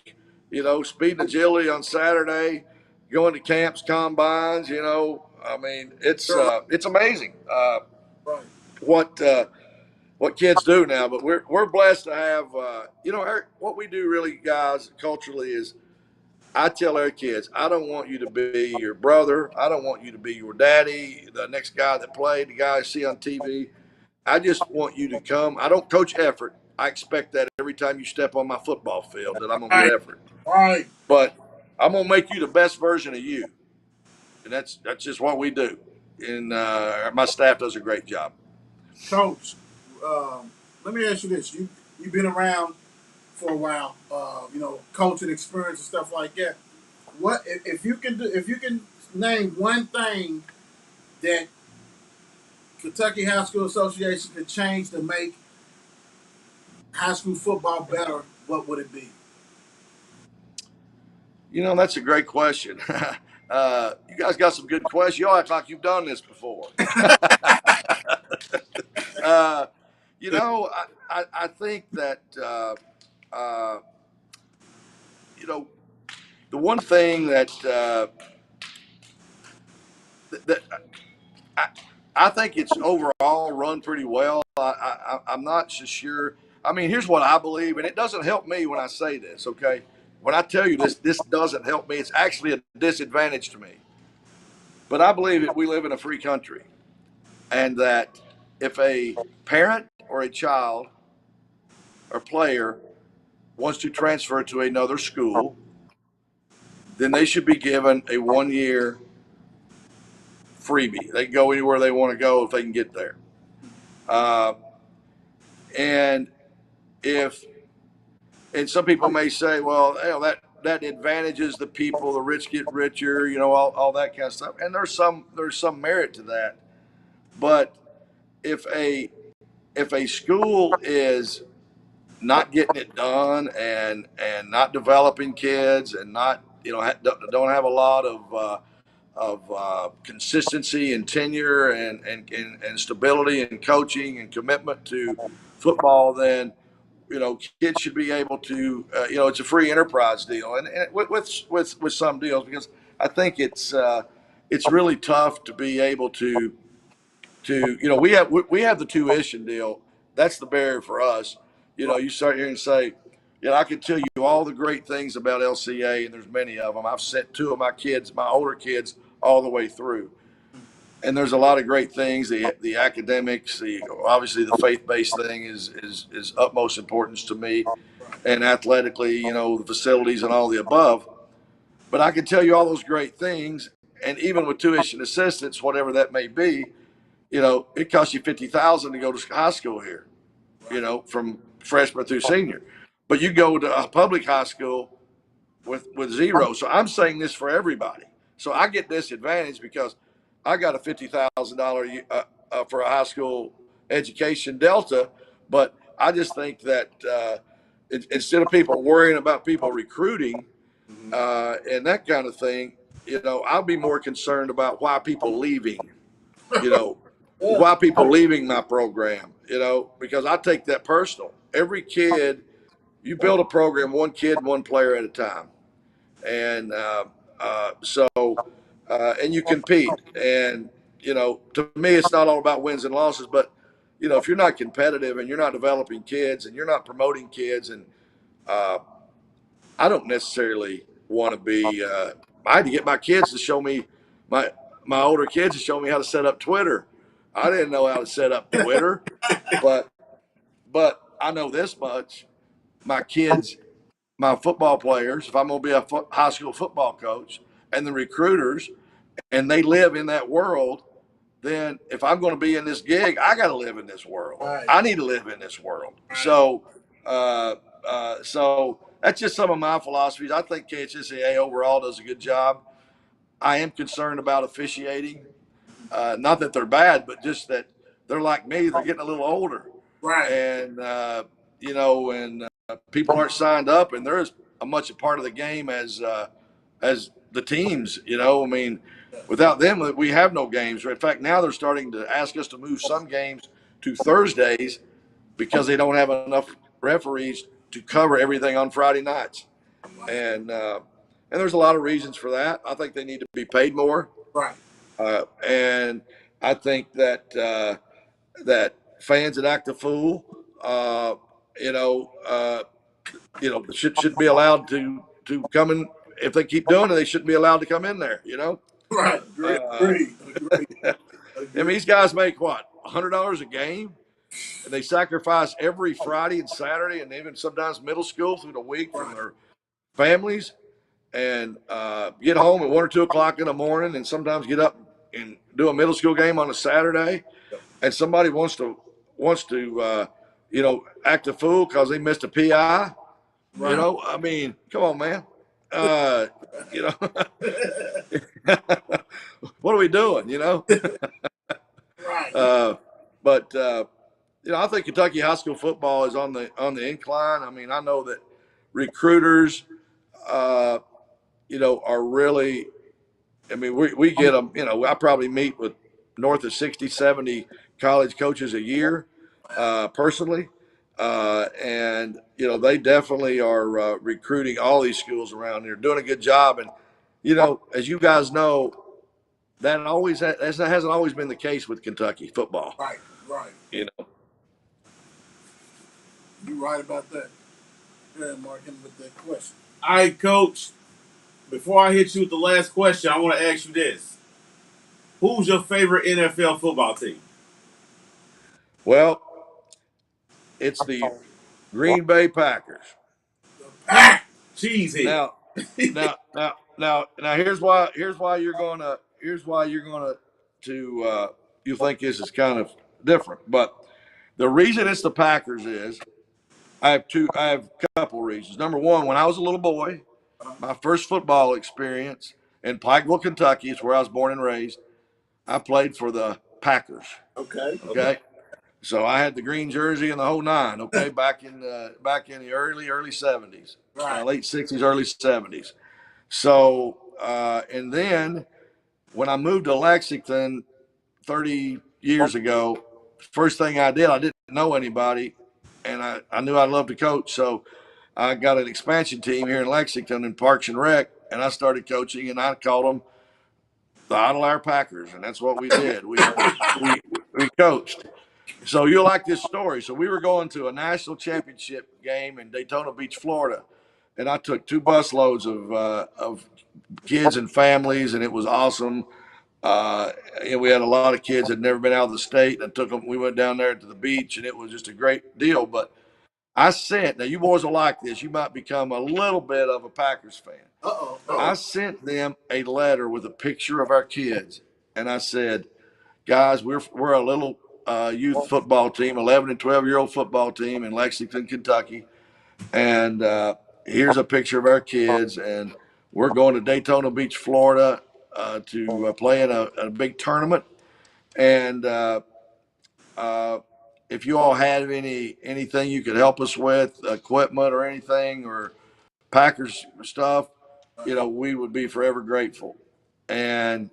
speed and agility on Saturday, going to camps, combines, I mean, Sure. it's amazing Right. what what kids do now. But we're blessed to have, what we do really, guys, culturally is I tell our kids, I don't want you to be your brother. I don't want you to be your daddy, the next guy that played, the guy I see on TV. I just want you to come. I don't coach effort. I expect that every time you step on my football field that I'm going to Right. get effort. Right. But I'm going to make you the best version of you. And that's just what we do. And my staff does a great job. Coach, let me ask you this: you've been around for a while, coaching experience and stuff like that. What if you can do? If you can name one thing that Kentucky High School Association could change to make high school football better, what would it be? That's a great question. You guys got some good questions. You all act like you've done this before. uh, I think that, uh, the one thing that I, I think it's overall run pretty well. I'm not so sure. I mean, here's what I believe, and it doesn't help me when I say this, okay? When I tell you this doesn't help me. It's actually a disadvantage to me. But I believe that we live in a free country, and that if a parent or a child or player wants to transfer to another school, then they should be given a 1 year freebie. They can go anywhere they want to go if they can get there. Uh, and if and some people may say, well, that advantages the people. The rich get richer, all that kind of stuff. And there's some merit to that. But if a school is not getting it done and not developing kids and not don't have a lot of consistency and tenure and stability and coaching and commitment to football, then kids should be able to it's a free enterprise deal, and with some deals, because I think it's really tough to be able to we have the tuition deal. That's the barrier for us. You start here and say, I can tell you all the great things about LCA, and there's many of them. I've sent two of my kids, my older kids, all the way through, and there's a lot of great things. The academics, obviously the faith based thing is utmost importance to me, and athletically, the facilities and all the above. But I can tell you all those great things, and even with tuition assistance, whatever that may be, it costs you $50,000 to go to high school here, from freshman through senior. But you go to a public high school with zero. So I'm saying this for everybody. So I get disadvantaged because I got a $50,000 for a high school education delta. But I just think that instead of people worrying about people recruiting and that kind of thing, I'll be more concerned about why people leaving. You know, why people leaving my program, because I take that personal. Every kid, you build a program one kid, one player at a time. And and you compete. And, to me, it's not all about wins and losses, but, if you're not competitive and you're not developing kids and you're not promoting kids, and uh, I don't necessarily want to be, I had to get my kids to show me, my older kids to show me how to set up Twitter. I didn't know how to set up Twitter, but I know this much. My kids, my football players, if I'm going to be a high school football coach, and the recruiters, and they live in that world, then if I'm going to be in this gig, I got to live in this world. Right. I need to live in this world. Right. So that's just some of my philosophies. I think KHSAA overall does a good job. I am concerned about officiating. Not that they're bad, but just that they're like me. They're getting a little older. Right. And, people aren't signed up, and they're as much a part of the game as the teams, I mean, Without them, we have no games. In fact, now they're starting to ask us to move some games to Thursdays because they don't have enough referees to cover everything on Friday nights. And there's a lot of reasons for that. I think they need to be paid more, Right. and I think that fans that act a fool, uh, you know, uh, should be allowed to come in. If they keep doing it, they shouldn't be allowed to come in there. Right. Uh, Agree. Agree. I mean, Agree. these guys make what, $100 a game, and they sacrifice every Friday and Saturday, and even sometimes middle school through the week from Right. their families, and get home at 1 or 2 o'clock in the morning, and sometimes get up and do a middle school game on a Saturday, and somebody wants to act a fool because they missed a PI. Right. I mean, come on, man. Uh, you know, what are we doing? Right. Uh, but I think Kentucky high school football is on the incline. I mean, I know that recruiters, uh, are really. I mean, we get them. I probably meet with north of 60, 70 college coaches a year, personally, and they definitely are recruiting all these schools around here, doing a good job. And as you guys know, that hasn't always been the case with Kentucky football. Right. Right. You know. You're right about that. Yeah, Markin, with that question. All right, Coach. Before I hit you with the last question, I want to ask you this: who's your favorite NFL football team? Well, it's the Green Bay Packers. Ah! Cheesehead. Now, now, here's why you're gonna you think this is kind of different, but the reason it's the Packers is I have a couple reasons. Number one, when I was a little boy, my first football experience in Pikeville, Kentucky, is where I was born and raised. I played for the Packers. Okay. Okay. Okay. So I had the green jersey and the whole nine. Okay, back in the early 70s, Right. late 60s, early 70s. So and then when I moved to Lexington 30 years ago, first thing I did, I didn't know anybody, and I knew I loved to coach. So I got an expansion team here in Lexington in Parks and Rec, and I started coaching, and I called them the Idle Hour Packers, and that's what we did. We coached. So you'll like this story. So we were going to a national championship game in Daytona Beach, Florida, and I took 2 busloads of kids and families, and it was awesome. And we had a lot of kids that had never been out of the state. And I took them. We went down there to the beach, and it was just a great deal. But I sent, now you boys will like this. You might become a little bit of a Packers fan. Uh-oh. I sent them a letter with a picture of our kids, and I said, guys, we're a little youth football team, 11 and 12-year-old football team in Lexington, Kentucky, and here's a picture of our kids, and we're going to Daytona Beach, Florida, to play in a big tournament, and if you all have anything you could help us with, equipment or anything, or Packers stuff, we would be forever grateful. And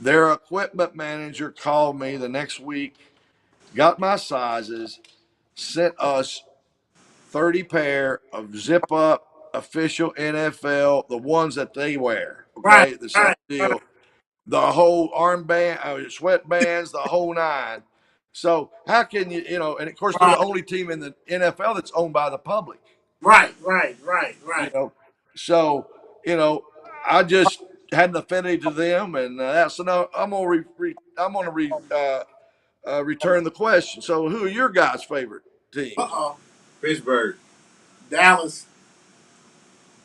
their equipment manager called me the next week, got my sizes, sent us 30 pair of zip up official NFL, the ones that they wear. Right. Okay, the same Right. Right. deal. The whole armband, sweatbands, the whole nine. So how can and of course they're the Right. only team in the NFL that's owned by the public. Right. Right. Right. You Right. know, so I just had an affinity to them, and that's so now return the question. So, who are your guys' favorite teams? Uh-oh. Pittsburgh. Dallas.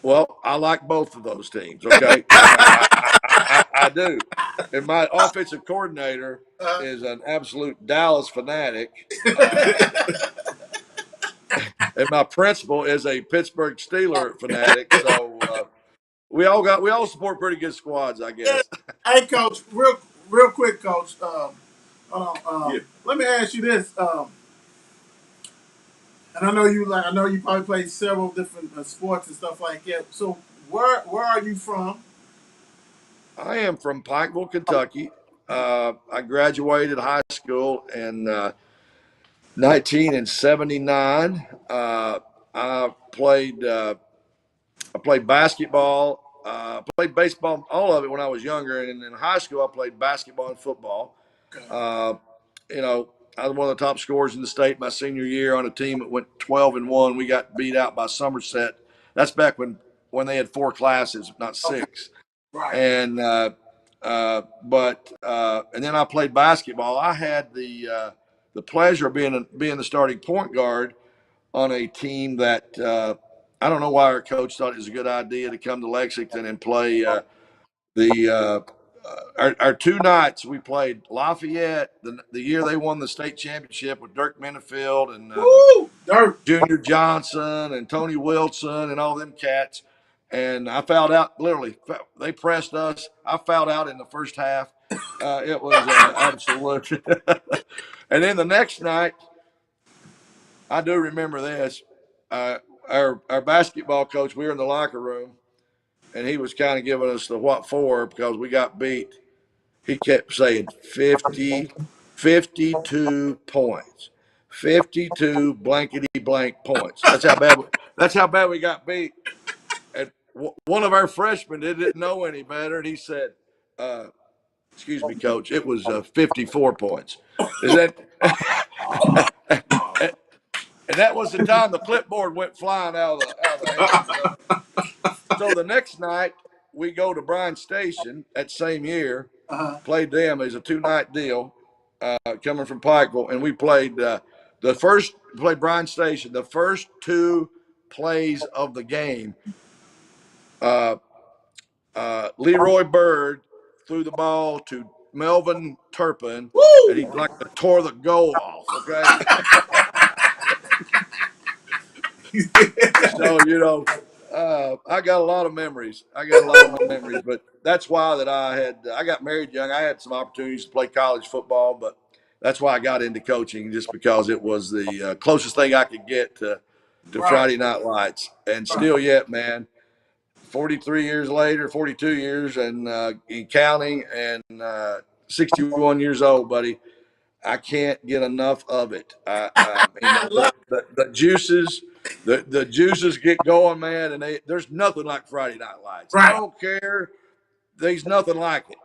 Well, I like both of those teams. Okay, I do. And my offensive coordinator is an absolute Dallas fanatic, and my principal is a Pittsburgh Steeler fanatic. So we all support pretty good squads, I guess. Hey, Coach, real quick, Coach. Hold on. Yeah. Let me ask you this. And I know you probably played several different sports and stuff like that. So where are you from? I am from Pikeville, Kentucky. I graduated high school in 1979. I played basketball. Played baseball, all of it when I was younger. And in high school, I played basketball and football. Okay. You know, I was one of the top scorers in the state my senior year on a team that went 12-1. We got beat out by Somerset. That's back when they had 4 classes, not Okay. 6. Right. And and then I played basketball. I had the pleasure of being the starting point guard on a team that I don't know why our coach thought it was a good idea to come to Lexington and play the our 2 nights. We played Lafayette the year they won the state championship with Dirk Minifield and Woo! Dirt. Junior Johnson and Tony Wilson and all them cats. And I fouled out. Literally, they pressed us. I fouled out in the first half. It was absolute. And then the next night, I do remember this. Our basketball coach, we were in the locker room, and he was kind of giving us the what for because we got beat. He kept saying 50, 52 points, 52 blankety blank points. That's how bad we got beat. And one of our freshmen didn't know any better, and he said, "Excuse me, coach, it was 54 points." Is that? And that was the time the clipboard went flying out of the hands. You know? So the next night we go to Bryan Station that same year, played them as a 2-night deal, coming from Pikeville, and we played played Bryan Station. The first 2 plays of the game, Leroy Bird threw the ball to Melvin Turpin, and he like tore the goal off. Okay. So, I got a lot of memories. But that's why I got married young. I had some opportunities to play college football, but that's why I got into coaching, just because it was the closest thing I could get to Right. Friday Night Lights. And still yet, man, 43 years later, 42 years and in counting, and 61 years old, buddy. I can't get enough of it. I mean, I love the juices, the juices get going, man, and there's nothing like Friday Night it. Lights. I Right. don't care. There's nothing like it.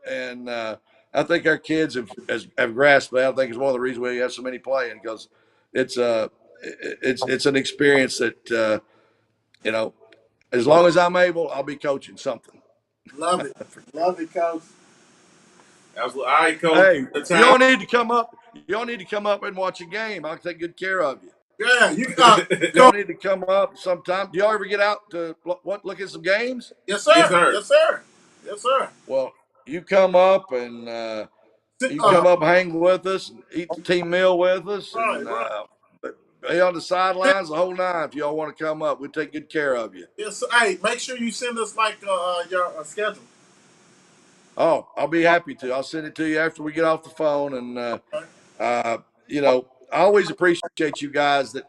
And I think our kids have grasped that. I think it's one of the reasons we have so many playing, because it's it's an experience that as long as I'm able, I'll be coaching something. Love it. Love it, coach. Absolutely. All right, coach. Hey, The you time. don't need to come up. You don't need to come up and watch a game. I'll take good care of you. Yeah, you Y'all coach. need to come up sometime. Do y'all ever get out to look at some games? Yes, sir. Yes, sir. Yes, sir. Yes, sir. Well, you come up and you come up, hang with us, and eat the team meal with us, Right, and right. be on the sidelines the whole night. If y'all want to come up, we'll take good care of you. Yes, sir. Hey, make sure you send us like your schedule. Oh, I'll be happy to. I'll send it to you after we get off the phone. And Okay. I always appreciate you guys that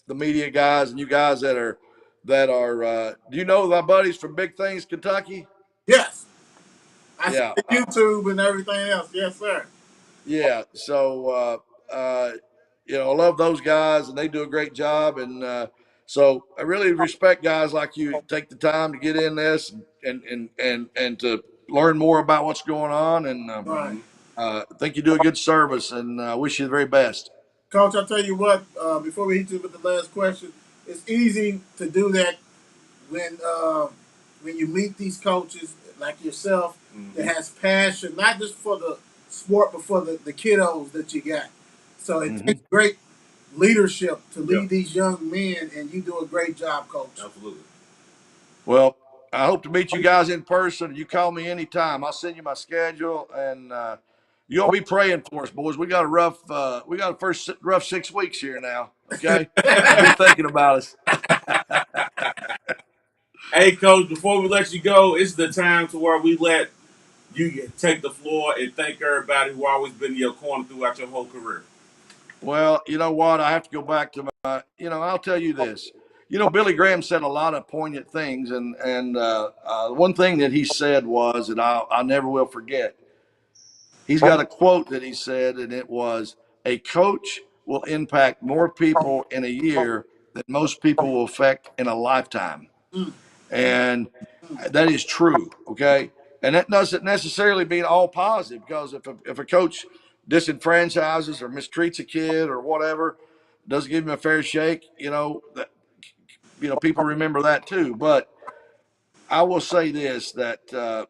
the media guys and you guys that are. Do you know my buddies from Big Things, Kentucky? Yes, I see Yeah, the YouTube and everything else. Yes, sir. yeah. So I love those guys, and they do a great job. And so I really respect guys like you. Take the time to get in this and to learn more about what's going on. And Right. I think you do a good service, and I wish you the very best. Coach, I'll tell you what, before we hit you with the last question, it's easy to do that when you meet these coaches like yourself that has passion, not just for the sport, but for the kiddos that you got. So it Mm-hmm. takes great leadership to lead Yep. these young men, and you do a great job, Coach. Absolutely. Well, I hope to meet you guys in person. You call me anytime. I'll send you my schedule, and you'll be praying for us, boys. We got a first rough 6 weeks here now. Okay, so be thinking about us. Hey, coach. Before we let you go, it's the time to where we let you take the floor and thank everybody who always been in your corner throughout your whole career. Well, you know what? I have to go back to my. I'll tell you this. Billy Graham said a lot of poignant things, and one thing that he said was, and I never will forget. He's got a quote that he said, and it was, "A coach will impact more people in a year than most people will affect in a lifetime." And that is true, okay? And that doesn't necessarily mean all positive, because if a coach disenfranchises or mistreats a kid or whatever, doesn't give him a fair shake, people remember that too. But I will say this, that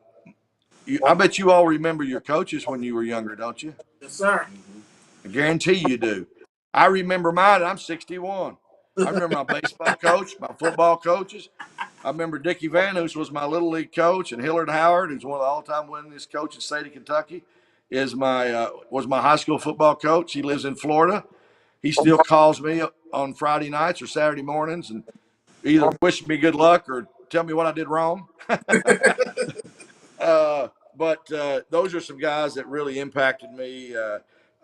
I bet you all remember your coaches when you were younger, don't you? Yes, sir. I guarantee you do. I remember mine. I'm 61. I remember my baseball coach, my football coaches. I remember Dickie Van Hoos was my little league coach, and Hillard Howard, who's one of the all-time winningest coaches in the state of Kentucky, was my high school football coach. He lives in Florida. He still calls me on Friday nights or Saturday mornings and either wish me good luck or tell me what I did wrong. But those are some guys that really impacted me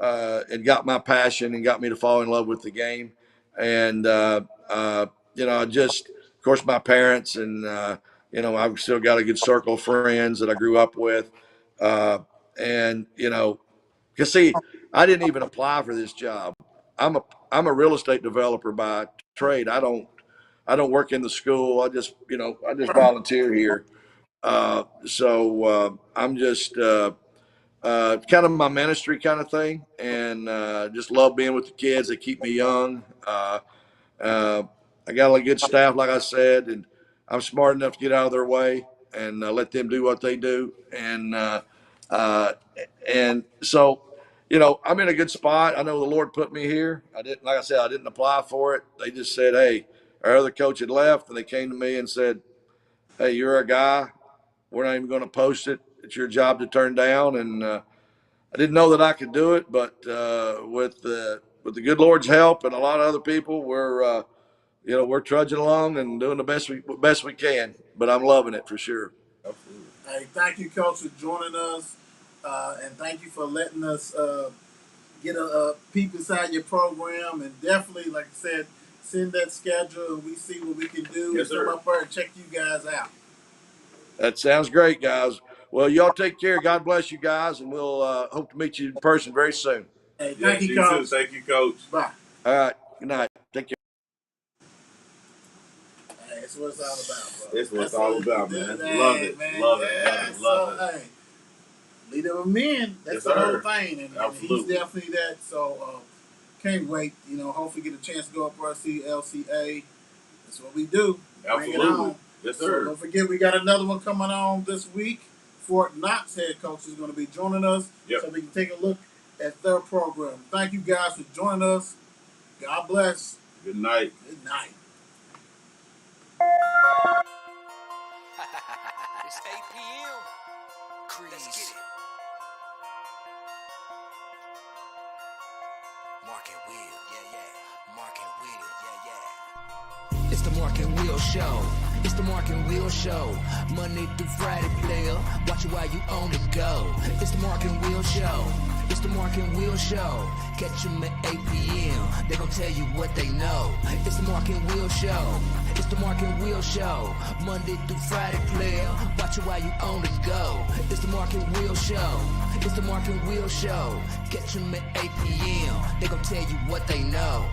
and got my passion and got me to fall in love with the game. And, of course, my parents and, I've still got a good circle of friends that I grew up with. Because see, I didn't even apply for this job. I'm a real estate developer by trade. I don't work in the school. I just volunteer here. So I'm just kind of my ministry kind of thing, and just love being with the kids. They keep me young. I got a good staff, like I said, and I'm smart enough to get out of their way and let them do what they do. And so, I'm in a good spot. I know the Lord put me here. I didn't apply for it. They just said, "Hey," our other coach had left, and they came to me and said, "Hey, you're a guy. We're not even going to post it. It's your job to turn down." And I didn't know that I could do it, but with the good Lord's help and a lot of other people, we're trudging along and doing the best we can. But I'm loving it for sure. Absolutely. Hey, thank you, Coach, for joining us, and thank you for letting us get a peek inside your program. And definitely, like I said, send that schedule, and we see what we can do. Yes, sir. Come up there and check you guys out. That sounds great, guys. Well, y'all take care. God bless you guys, and we'll hope to meet you in person very soon. Hey, Yeah, thank you, you Coach. too. Thank you, Coach. Bye. All right. Good night. Take care. Hey, that's what it's all about, bro. It's what it's That's all what about, you man. do, Love it. man. Love it. Yeah, Love it. Love so, it. hey, leader of men, that's Yes, the whole sir. thing, and he's Absolutely. definitely that. So, can't wait. Hopefully get a chance to go up there see LCA. That's what we do. Bring it Absolutely. on. Yes, So sir. don't forget, we got another one coming on this week. Fort Knox head coach is going to be joining us, Yep. so we can take a look at their program. Thank you guys for joining us. God bless. Good night. Good night. It's 8 p.m. Let's get it. Mark and Will, yeah. Mark and Will, yeah. It's the Mark and Will Show. It's the Mark and Will Show. Monday through Friday, player. Watch it while you on the go. It's the Mark and Will Show. It's the Mark and Will Show. Catch them at 8 p.m. They gon' tell you what they know. It's the Mark and Will Show. It's the Mark and Will Show. Monday through Friday, player. Watch it while you on the go. It's the Mark and Will Show. It's the Mark and Will Show. Catch them at 8 p.m. They gon' tell you what they know.